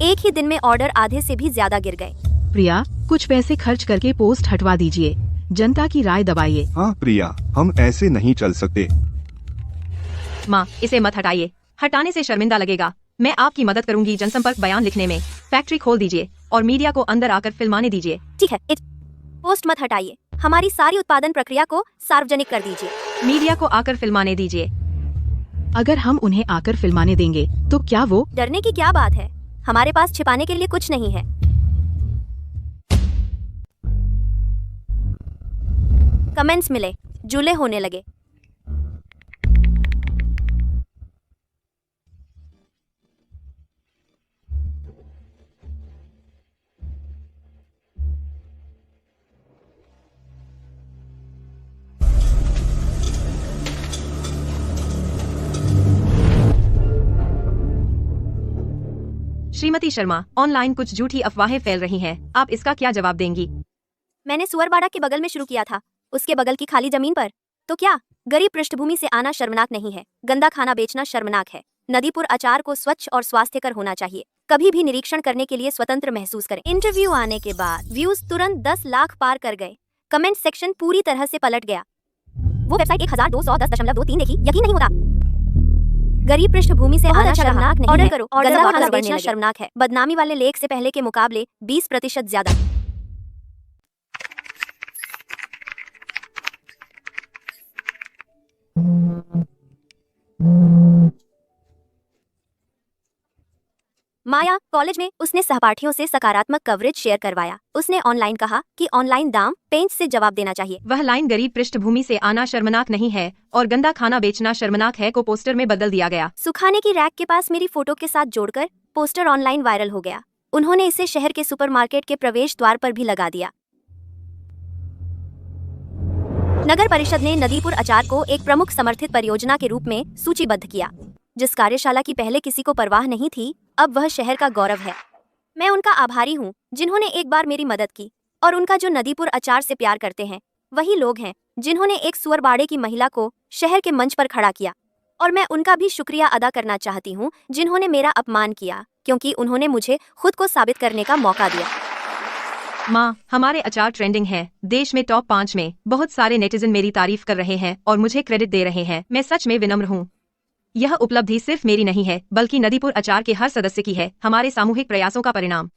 एक ही दिन में ऑर्डर आधे से भी ज्यादा गिर गए। प्रिया, कुछ पैसे खर्च करके पोस्ट हटवा दीजिए, जनता की राय दबाइए। हाँ प्रिया, हम ऐसे नहीं चल सकते। माँ, इसे मत हटाइए, हटाने से शर्मिंदा लगेगा। मैं आपकी मदद करूंगी जनसंपर्क बयान लिखने में। फैक्ट्री खोल दीजिए और मीडिया को अंदर आकर फिल्माने दीजिए। ठीक है, पोस्ट मत हटाइए, हमारी सारी उत्पादन प्रक्रिया को सार्वजनिक कर दीजिए। मीडिया को आकर फिल्माने दीजिए। अगर हम उन्हें आकर फिल्माने देंगे तो क्या वो? डरने की क्या बात है, हमारे पास छिपाने के लिए कुछ नहीं है। कमेंट्स मिले, जुले होने लगे। श्रीमती शर्मा, ऑनलाइन कुछ झूठी अफवाहें फैल रही हैं। आप इसका क्या जवाब देंगी? मैंने सुअरबाड़ा के बगल में शुरू किया था, उसके बगल की खाली जमीन पर। तो क्या गरीब पृष्ठभूमि से आना शर्मनाक नहीं है? गंदा खाना बेचना शर्मनाक है। नदीपुर अचार को स्वच्छ और स्वास्थ्यकर होना चाहिए। कभी भी निरीक्षण करने के लिए स्वतंत्र महसूस करें। इंटरव्यू आने के बाद व्यूज तुरंत 10 लाख पार कर गए। कमेंट सेक्शन पूरी तरह से पलट गया। वो वेबसाइट 1210.23 देखी, यकीन नहीं होता। गरीब पृष्ठभूमि से आना शर्मनाक नहीं। ऑर्डर करो, गंदा खाना बेचना शर्मनाक है। बदनामी वाले लेख से पहले के मुकाबले 20% ज्यादा। माया, कॉलेज में उसने सहपाठियों से सकारात्मक कवरेज शेयर करवाया। उसने ऑनलाइन कहा कि ऑनलाइन दाम पेंच से जवाब देना चाहिए। वह लाइन गरीब पृष्ठभूमि से आना शर्मनाक नहीं है और गंदा खाना बेचना शर्मनाक है को पोस्टर में बदल दिया गया। सुखाने की रैक के पास मेरी फोटो के साथ जोड़कर पोस्टर ऑनलाइन वायरल हो गया। उन्होंने इसे शहर के सुपरमार्केट के प्रवेश द्वार पर भी लगा दिया। नगर परिषद ने नदीपुर अचार को एक प्रमुख समर्थित परियोजना के रूप में सूचीबद्ध किया। जिस कार्यशाला की पहले किसी को परवाह नहीं थी, अब वह शहर का गौरव है। मैं उनका आभारी हूँ जिन्होंने एक बार मेरी मदद की, और उनका जो नदीपुर अचार से प्यार करते हैं वही लोग हैं जिन्होंने एक सुअरबाड़े की महिला को शहर के मंच पर खड़ा किया। और मैं उनका भी शुक्रिया अदा करना चाहती हूँ जिन्होंने मेरा अपमान किया, क्योंकि उन्होंने मुझे खुद को साबित करने का मौका दिया। माँ, हमारे अचार ट्रेंडिंग है। देश में टॉप 5 में। बहुत सारे नेटिजन मेरी तारीफ कर रहे हैं और मुझे क्रेडिट दे रहे हैं। मैं सच में विनम्र हूँ। यह उपलब्धि सिर्फ मेरी नहीं है, बल्कि नदीपुर अचार के हर सदस्य की है, हमारे सामूहिक प्रयासों का परिणाम।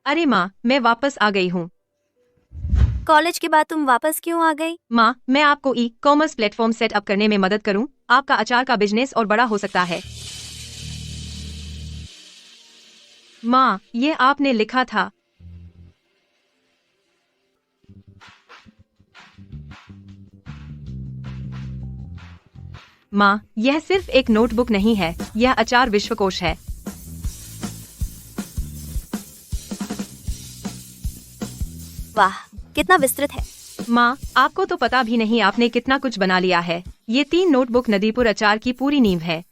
अरे माँ, मैं वापस आ गई हूँ। कॉलेज के बाद तुम वापस क्यों आ गई? माँ, मैं आपको ई-कॉमर्स प्लेटफॉर्म सेट अप करने में मदद करूँ। आपका अचार का बिजनेस और बड़ा हो सकता है। माँ, ये आपने लिखा था। माँ, यह सिर्फ एक नोटबुक नहीं है, यह अचार विश्वकोश है। वाह, कितना विस्तृत है। माँ, आपको तो पता भी नहीं आपने कितना कुछ बना लिया है। ये 3 नोटबुक नदीपुर अचार की पूरी नींव है।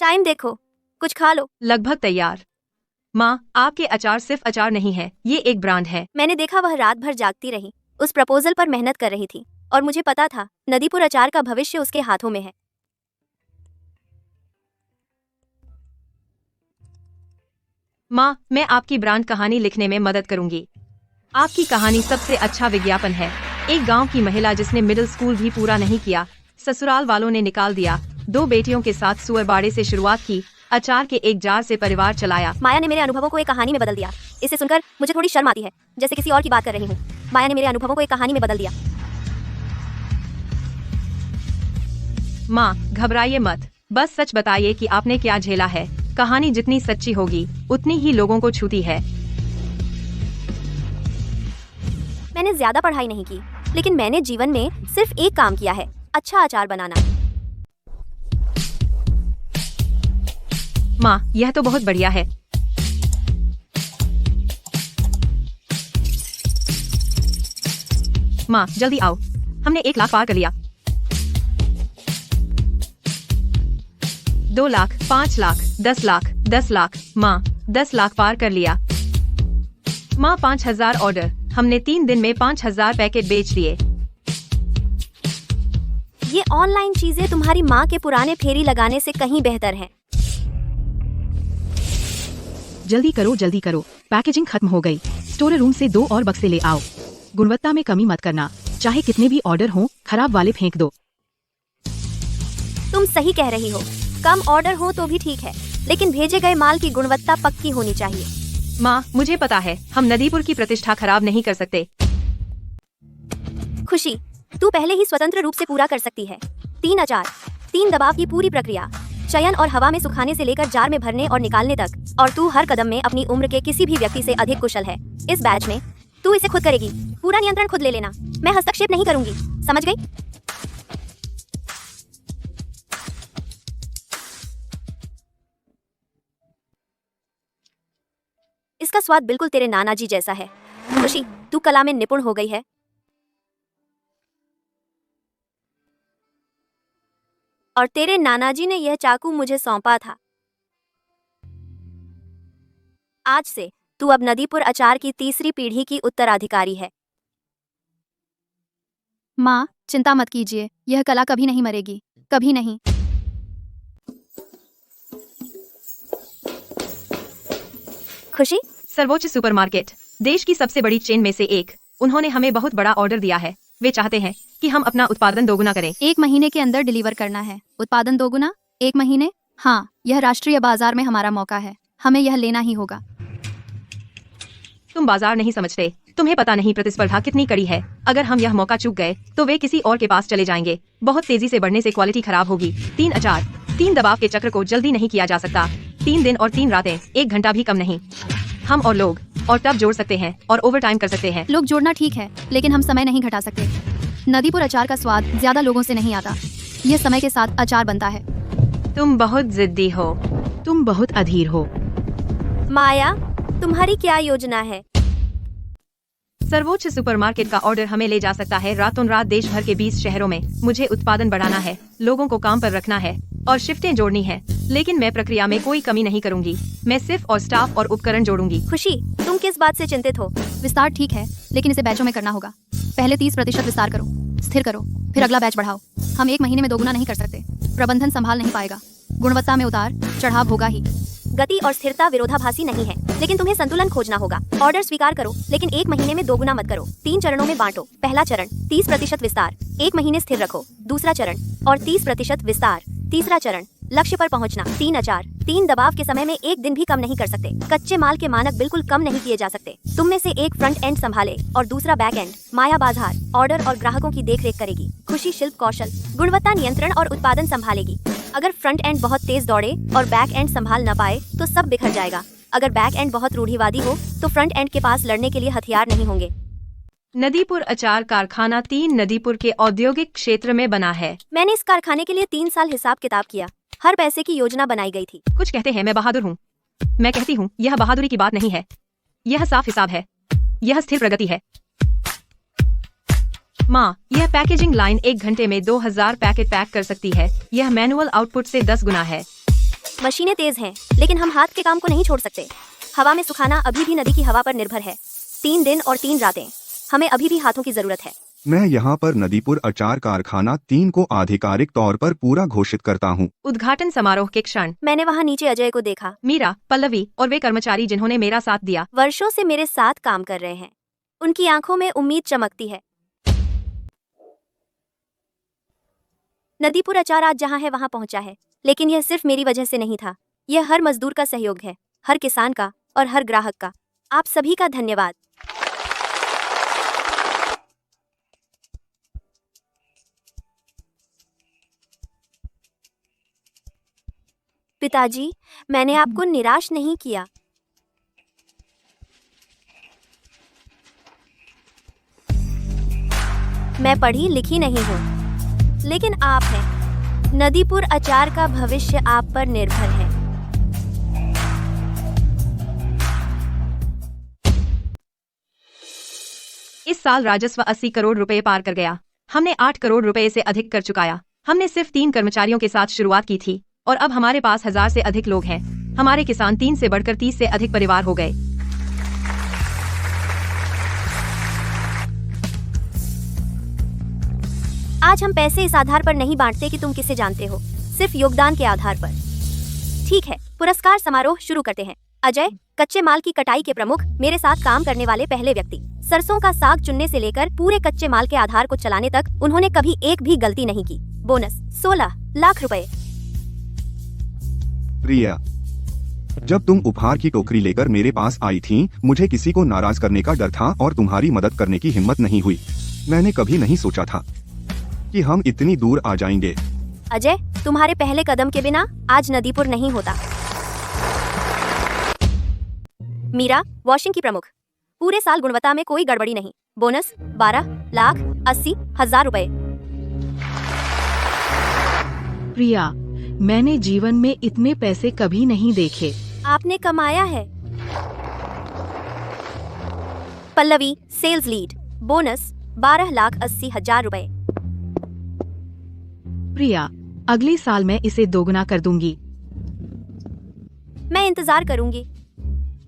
टाइम देखो, कुछ खा लो। लगभग तैयार। माँ, आपके अचार सिर्फ अचार नहीं है, ये एक ब्रांड है। मैंने देखा वह रात भर जागती रही, उस प्रपोजल पर मेहनत कर रही थी, और मुझे पता था नदीपुर अचार का भविष्य उसके हाथों में है। माँ, मैं आपकी ब्रांड कहानी लिखने में मदद करूंगी। आपकी कहानी सबसे अच्छा विज्ञापन है। एक गांव की महिला जिसने मिडिल स्कूल भी पूरा नहीं किया, ससुराल वालों ने निकाल दिया, 2 बेटियों के साथ सुअरबाड़े से शुरुआत की, अचार के एक जार से परिवार चलाया। माया ने मेरे अनुभवों को एक कहानी में बदल दिया। इसे सुनकर मुझे थोड़ी शर्म आती है, जैसे किसी और की बात कर रही हूँ। माया ने मेरे अनुभवों को एक कहानी में बदल दिया। माँ, घबराइए मत, बस सच बताइए कि आपने क्या झेला है। कहानी जितनी सच्ची होगी उतनी ही लोगों को छूती है। मैंने ज्यादा पढ़ाई नहीं की, लेकिन मैंने जीवन में सिर्फ एक काम किया है, अच्छा अचार बनाना। माँ, यह तो बहुत बढ़िया है। माँ, जल्दी आओ, हमने 1 लाख पार कर लिया। 2 लाख, 5 लाख, 10 लाख, 10 लाख। माँ, 10 लाख पार कर लिया। माँ, 5000 ऑर्डर, हमने 3 दिन में 5000 पैकेट बेच दिए। ये ऑनलाइन चीजें तुम्हारी माँ के पुराने फेरी लगाने से कहीं बेहतर हैं। जल्दी करो, पैकेजिंग खत्म हो गई। स्टोर रूम से 2 और बक्से ले आओ। गुणवत्ता में कमी मत करना, चाहे कितने भी ऑर्डर हो, खराब वाले फेंक दो। तुम सही कह रही हो, कम ऑर्डर हो तो भी ठीक है, लेकिन भेजे गए माल की गुणवत्ता पक्की होनी चाहिए। माँ, मुझे पता है, हम नदीपुर की प्रतिष्ठा खराब नहीं कर सकते। खुशी, तू पहले ही स्वतंत्र रूप से पूरा कर सकती है। 3 अचार, 3 दबाव की पूरी प्रक्रिया, चयन और हवा में सुखाने से लेकर जार में भरने और निकालने तक, और तू हर कदम में अपनी उम्र के किसी भी व्यक्ति से अधिक कुशल है। इस बैच में तू इसे खुद करेगी, पूरा नियंत्रण खुद ले लेना, मैं हस्तक्षेप नहीं करूंगी, समझ गई? इसका स्वाद बिल्कुल तेरे नाना जी जैसा है। खुशी, तू कला में निपुण हो गई है। और तेरे नाना जी ने यह चाकू मुझे सौंपा था। आज से तू अब नदीपुर अचार की 3री पीढ़ी की उत्तराधिकारी है। माँ, चिंता मत कीजिए, यह कला कभी नहीं मरेगी, कभी नहीं। खुशी, सर्वोच्च सुपरमार्केट, देश की सबसे बड़ी चेन में से एक, उन्होंने हमें बहुत बड़ा ऑर्डर दिया है। वे चाहते हैं कि हम अपना उत्पादन दोगुना करें। 1 महीने के अंदर डिलीवर करना है। उत्पादन दोगुना 1 महीने? हाँ, यह राष्ट्रीय बाजार में हमारा मौका है, हमें यह लेना ही होगा। तुम बाजार नहीं समझते, तुम्हें पता नहीं प्रतिस्पर्धा कितनी कड़ी है। अगर हम यह मौका चूक गए तो वे किसी और के पास चले जाएंगे। बहुत तेजी से बढ़ने से क्वालिटी खराब होगी। 3 अचार, 3 दबाव के चक्र को जल्दी नहीं किया जा सकता। 3 दिन और 3 रातें, 1 घंटा भी कम नहीं। हम और लोग और तब जोड़ सकते हैं और ओवर टाइम कर सकते हैं। लोग जोड़ना ठीक है, लेकिन हम समय नहीं घटा सकते। नदीपुर अचार का स्वाद ज्यादा लोगों से नहीं आता, यह समय के साथ अचार बनता है। तुम बहुत जिद्दी हो। तुम बहुत अधीर हो। माया, तुम्हारी क्या योजना है? सर्वोच्च सुपरमार्केट का ऑर्डर हमें ले जा सकता है रातों रात देश भर के 20 शहरों में। मुझे उत्पादन बढ़ाना है, लोगों को काम पर रखना है और शिफ्टें जोड़नी है, लेकिन मैं प्रक्रिया में कोई कमी नहीं करूंगी। मैं सिर्फ और स्टाफ और उपकरण जोड़ूंगी। खुशी, तुम किस बात से चिंतित हो? विस्तार ठीक है, लेकिन इसे बैचों में करना होगा। पहले 30% विस्तार करो, स्थिर करो, फिर अगला बैच बढ़ाओ। हम 1 महीने में दोगुना नहीं कर सकते, प्रबंधन संभाल नहीं पाएगा, गुणवत्ता में उतार चढ़ाव होगा ही। गति और स्थिरता विरोधाभासी नहीं है, लेकिन तुम्हें संतुलन खोजना होगा। ऑर्डर स्वीकार करो, लेकिन 1 महीने में दोगुना मत करो। 3 चरणों में बांटो। पहला चरण 30% विस्तार, 1 महीने स्थिर रखो। दूसरा चरण और 30% विस्तार। तीसरा चरण लक्ष्य पर पहुंचना। 3 अचार, 3 दबाव के समय में 1 दिन भी कम नहीं कर सकते। कच्चे माल के मानक बिल्कुल कम नहीं किए जा सकते। तुम में से एक फ्रंट एंड संभाले और दूसरा बैक एंड। माया बाजार, ऑर्डर और ग्राहकों की देखरेख करेगी। खुशी शिल्प कौशल, गुणवत्ता नियंत्रण और उत्पादन संभालेगी। अगर फ्रंट एंड बहुत तेज दौड़े और बैक एंड संभाल न पाए तो सब बिखर जाएगा। अगर बैक एंड बहुत रूढ़िवादी हो तो फ्रंट एंड के पास लड़ने के लिए हथियार नहीं होंगे। नदीपुर अचार कारखाना 3 नदीपुर के औद्योगिक क्षेत्र में बना है। मैंने इस कारखाने के लिए 3 साल हिसाब किताब किया। हर पैसे की योजना बनाई गई थी। कुछ कहते हैं मैं बहादुर हूँ। मैं कहती हूँ यह बहादुरी की बात नहीं है, यह साफ हिसाब है, यह स्थिर प्रगति है। माँ, यह पैकेजिंग लाइन 1 घंटे में 2000 पैकेट पैक कर सकती है। यह मैनुअल आउटपुट से 10 गुना है। मशीनें तेज हैं, लेकिन हम हाथ के काम को नहीं छोड़ सकते। हवा में सुखाना अभी भी नदी की हवा पर निर्भर है। 3 दिन और 3 रातें, हमें अभी भी हाथों की जरूरत है। मैं यहाँ पर नदीपुर अचार कारखाना 3 को आधिकारिक तौर पर पूरा घोषित करता हूँ। उद्घाटन समारोह के क्षण मैंने वहाँ नीचे अजय को देखा। मीरा, पल्लवी और वे कर्मचारी जिन्होंने मेरा साथ दिया, वर्षों से मेरे साथ काम कर रहे हैं। उनकी आंखों में उम्मीद चमकती है। नदीपुर अचार आज जहाँ है वहाँ पहुँचा है, लेकिन यह सिर्फ मेरी वजह से नहीं था। यह हर मजदूर का सहयोग है, हर किसान का और हर ग्राहक का। आप सभी का धन्यवाद। पिताजी, मैंने आपको निराश नहीं किया। मैं पढ़ी लिखी नहीं हूँ, लेकिन आप हैं। नदीपुर अचार का भविष्य आप पर निर्भर है। इस साल राजस्व 80 करोड़ रुपए पार कर गया। हमने 8 करोड़ रुपए से अधिक कर चुकाया। हमने सिर्फ 3 कर्मचारियों के साथ शुरुआत की थी और अब हमारे पास 1000 से अधिक लोग हैं। हमारे किसान 3 से बढ़कर 30 से अधिक परिवार हो गए। आज हम पैसे इस आधार पर नहीं बांटते कि तुम किसे जानते हो, सिर्फ योगदान के आधार पर। ठीक है, पुरस्कार समारोह शुरू करते हैं। अजय, कच्चे माल की कटाई के प्रमुख, मेरे साथ काम करने वाले पहले व्यक्ति। सरसों का साग चुनने से लेकर पूरे कच्चे माल के आधार को चलाने तक उन्होंने कभी एक भी गलती नहीं की। बोनस 16 लाख रुपए। प्रिया, जब तुम उपहार की टोकरी लेकर मेरे पास आई थी, मुझे किसी को नाराज करने का डर था और तुम्हारी मदद करने की हिम्मत नहीं हुई। मैंने कभी नहीं सोचा था कि हम इतनी दूर आ जाएंगे। अजय, तुम्हारे पहले कदम के बिना आज नदीपुर नहीं होता। मीरा, वॉशिंग की प्रमुख, पूरे साल गुणवत्ता में कोई गड़बड़ी नहीं। बोनस 12,80,000 रुपए। प्रिया, मैंने जीवन में इतने पैसे कभी नहीं देखे। आपने कमाया है। पल्लवी, सेल्स लीड, बोनस 12,80,000 रुपए। प्रिया, अगले साल मैं इसे दोगुना कर दूंगी। मैं इंतजार करूंगी।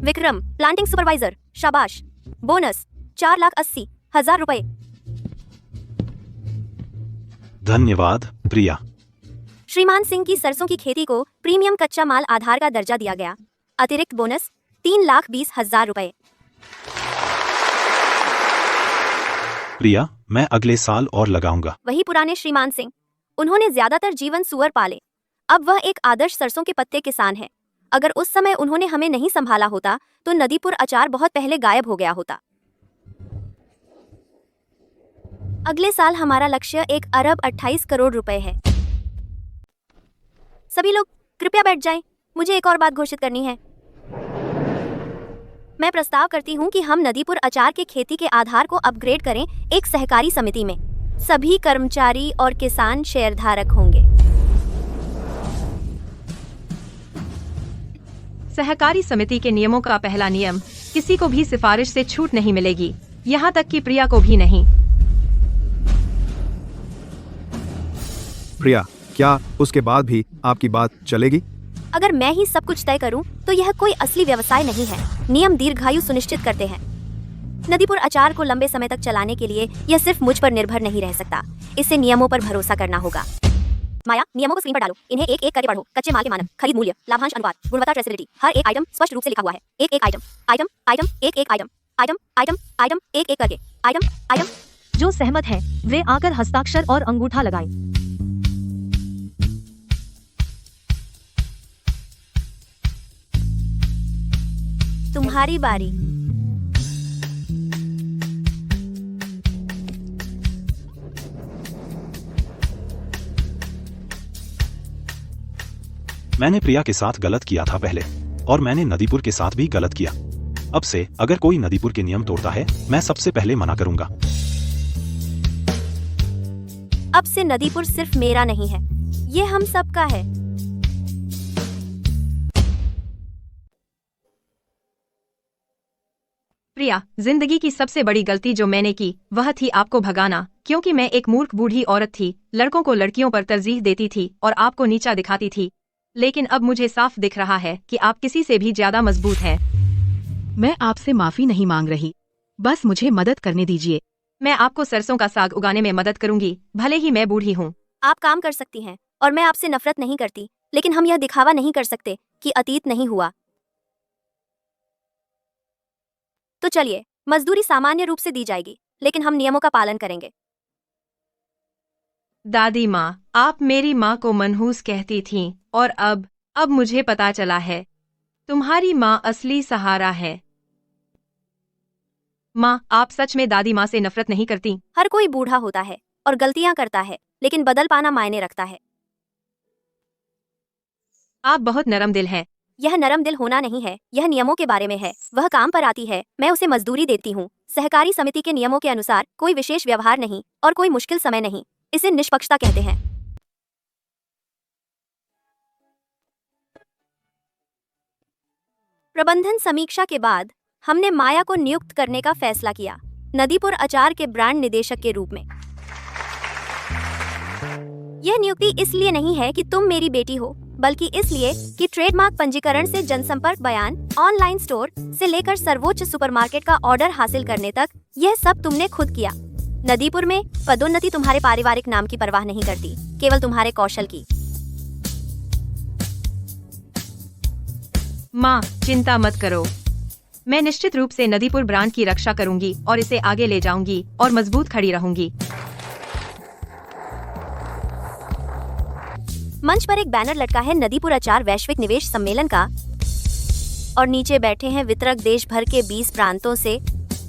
विक्रम, प्लांटिंग सुपरवाइजर, शाबाश, बोनस 4,80,000 रुपए। धन्यवाद प्रिया। श्रीमान सिंह की सरसों की खेती को प्रीमियम कच्चा माल आधार का दर्जा दिया गया। अतिरिक्त बोनस 3,20,000 रुपए। प्रिया, मैं अगले साल और लगाऊंगा। वही पुराने श्रीमान सिंह, उन्होंने ज्यादातर जीवन सुअर पाले। अब वह एक आदर्श सरसों के पत्ते किसान है। अगर उस समय उन्होंने हमें नहीं संभाला होता तो नदीपुर अचार बहुत पहले गायब हो गया होता। अगले साल हमारा लक्ष्य 1 अरब 28 करोड़ रुपए है। सभी लोग कृपया बैठ जाएं। मुझे एक और बात घोषित करनी है। मैं प्रस्ताव करती हूं कि हम नदीपुर अचार के खेती के आधार को अपग्रेड करें एक सहकारी समिति में। सभी कर्मचारी और किसान शेयरधारक होंगे। सहकारी समिति के नियमों का पहला नियम, किसी को भी सिफारिश से छूट नहीं मिलेगी, यहाँ तक कि प्रिया को भी नहीं। प्रिया, क्या उसके बाद भी आपकी बात चलेगी? अगर मैं ही सब कुछ तय करूं, तो यह कोई असली व्यवसाय नहीं है। नियम दीर्घायु सुनिश्चित करते हैं। नदीपुर अचार को लंबे समय तक चलाने के लिए यह सिर्फ मुझ पर निर्भर नहीं रह सकता। इससे नियमों पर भरोसा करना होगा। माया, नियमों को स्क्रीन पर डालो। इन्हें एक एक करके पढ़ो। कच्चे माल के मानक, खरीद मूल्य, लाभांश अनुपात, गुणवत्ता, ट्रेसेबिलिटी। हर एक आइटम स्पष्ट रूप से लिखा हुआ है। एक एक आइटम, आइटम, आइटम, एक एक आइटम, आइटम, आइटम, आइटम, एक एक करके, आइटम, आइटम। जो सहमत है वे आकर हस्ताक्षर और अंगूठा लगाएं। तुम्हारी बारी। मैंने प्रिया के साथ गलत किया था पहले, और मैंने नदीपुर के साथ भी गलत किया। अब से अगर कोई नदीपुर के नियम तोड़ता है, मैं सबसे पहले मना करूंगा। अब से नदीपुर सिर्फ मेरा नहीं है, ये हम सबका है। प्रिया, जिंदगी की सबसे बड़ी गलती जो मैंने की वह थी आपको भगाना, क्योंकि मैं एक मूर्ख बूढ़ी औरत थी, लड़कों को लड़कियों पर तरजीह देती थी और आपको नीचा दिखाती थी। लेकिन अब मुझे साफ दिख रहा है कि आप किसी से भी ज्यादा मजबूत हैं। मैं आपसे माफी नहीं मांग रही, बस मुझे मदद करने दीजिए। मैं आपको सरसों का साग उगाने में मदद करूंगी, भले ही मैं बूढ़ी हूँ। आप काम कर सकती हैं और मैं आपसे नफरत नहीं करती, लेकिन हम यह दिखावा नहीं कर सकते कि अतीत नहीं हुआ। तो चलिए, मजदूरी सामान्य रूप से दी जाएगी, लेकिन हम नियमों का पालन करेंगे। दादी माँ, आप मेरी माँ को मनहूस कहती थीं, और अब मुझे पता चला है, तुम्हारी माँ असली सहारा है। माँ, आप सच में दादी माँ से नफरत नहीं करती? हर कोई बूढ़ा होता है और गलतियां करता है, लेकिन बदल पाना मायने रखता है। आप बहुत नरम दिल हैं। यह नरम दिल होना नहीं है, यह नियमों के बारे में है। वह काम पर आती है, मैं उसे मजदूरी देती हूँ। सहकारी समिति के नियमों के अनुसार कोई विशेष व्यवहार नहीं और कोई मुश्किल समय नहीं। इसे निष्पक्षता कहते हैं। प्रबंधन समीक्षा के बाद हमने माया को नियुक्त करने का फैसला किया, नदीपुर अचार के ब्रांड निदेशक के रूप में। यह नियुक्ति इसलिए नहीं है कि तुम मेरी बेटी हो, बल्कि इसलिए कि ट्रेडमार्क पंजीकरण से जनसंपर्क बयान, ऑनलाइन स्टोर से लेकर सर्वोच्च सुपरमार्केट का ऑर्डर हासिल करने तक, यह सब तुमने खुद किया। नदीपुर में पदोन्नति तुम्हारे पारिवारिक नाम की परवाह नहीं करती, केवल तुम्हारे कौशल की। माँ, चिंता मत करो, मैं निश्चित रूप से नदीपुर ब्रांड की रक्षा करूंगी और इसे आगे ले जाऊंगी और मजबूत खड़ी रहूंगी। मंच पर एक बैनर लटका है नदीपुर अचार वैश्विक निवेश सम्मेलन का, और नीचे बैठे हैं वितरक देश भर के 20 प्रांतों से,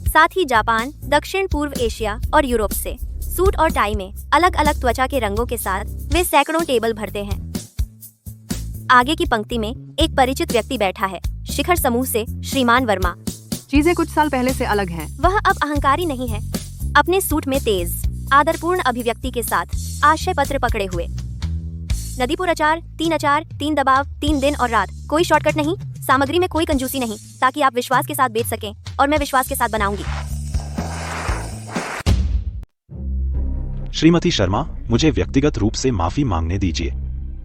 साथ ही जापान, दक्षिण पूर्व एशिया और यूरोप से। सूट और टाई में अलग अलग त्वचा के रंगों के साथ वे सैकड़ों टेबल भरते हैं। आगे की पंक्ति में एक परिचित व्यक्ति बैठा है, शिखर समूह से श्रीमान वर्मा। चीजें कुछ साल पहले से अलग हैं। वह अब अहंकारी नहीं है, अपने सूट में तेज, आदरपूर्ण अभिव्यक्ति के साथ आशय पत्र पकड़े हुए। नदीपुर अचार, 3 दबाव, 3 दिन और रात। कोई शॉर्टकट नहीं, सामग्री में कोई कंजूसी नहीं, ताकि आप विश्वास के साथ बेच सकें, और मैं विश्वास के साथ बनाऊंगी। श्रीमती शर्मा, मुझे व्यक्तिगत रूप से माफी मांगने दीजिए।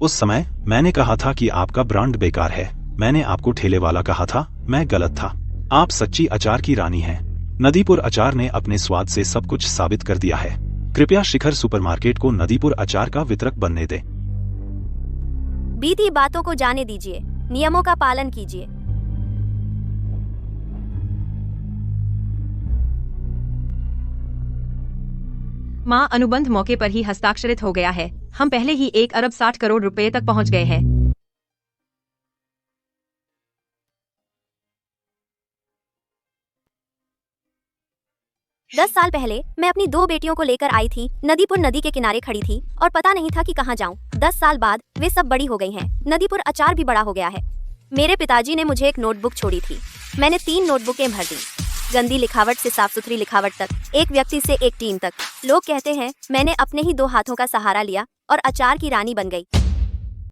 उस समय मैंने कहा था कि आपका ब्रांड बेकार है। मैंने आपको ठेले वाला कहा था, मैं गलत था। आप सच्ची अचार की रानी हैं। नदीपुर अचार ने अपने स्वाद से सब कुछ साबित कर दिया है। कृपया शिखर सुपरमार्केट को नदीपुर अचार का वितरक बनने दें। बीती बातों को जाने दीजिए, नियमों का पालन कीजिए। माँ, अनुबंध मौके पर ही हस्ताक्षरित हो गया है। हम पहले ही 1 अरब 60 करोड़ रुपए तक पहुंच गए हैं। दस साल पहले मैं अपनी 2 बेटियों को लेकर आई थी। नदीपुर नदी के किनारे खड़ी थी और पता नहीं था कि कहाँ जाऊं। 10 साल बाद वे सब बड़ी हो गई हैं। नदीपुर अचार भी बड़ा हो गया है। मेरे पिताजी ने मुझे एक नोटबुक छोड़ी थी। मैंने 3 नोटबुकें भर दी, गंदी लिखावट से साफ सुथरी लिखावट तक, एक व्यक्ति से एक टीम तक। लोग कहते हैं मैंने अपने ही 2 हाथों का सहारा लिया और अचार की रानी बन गई।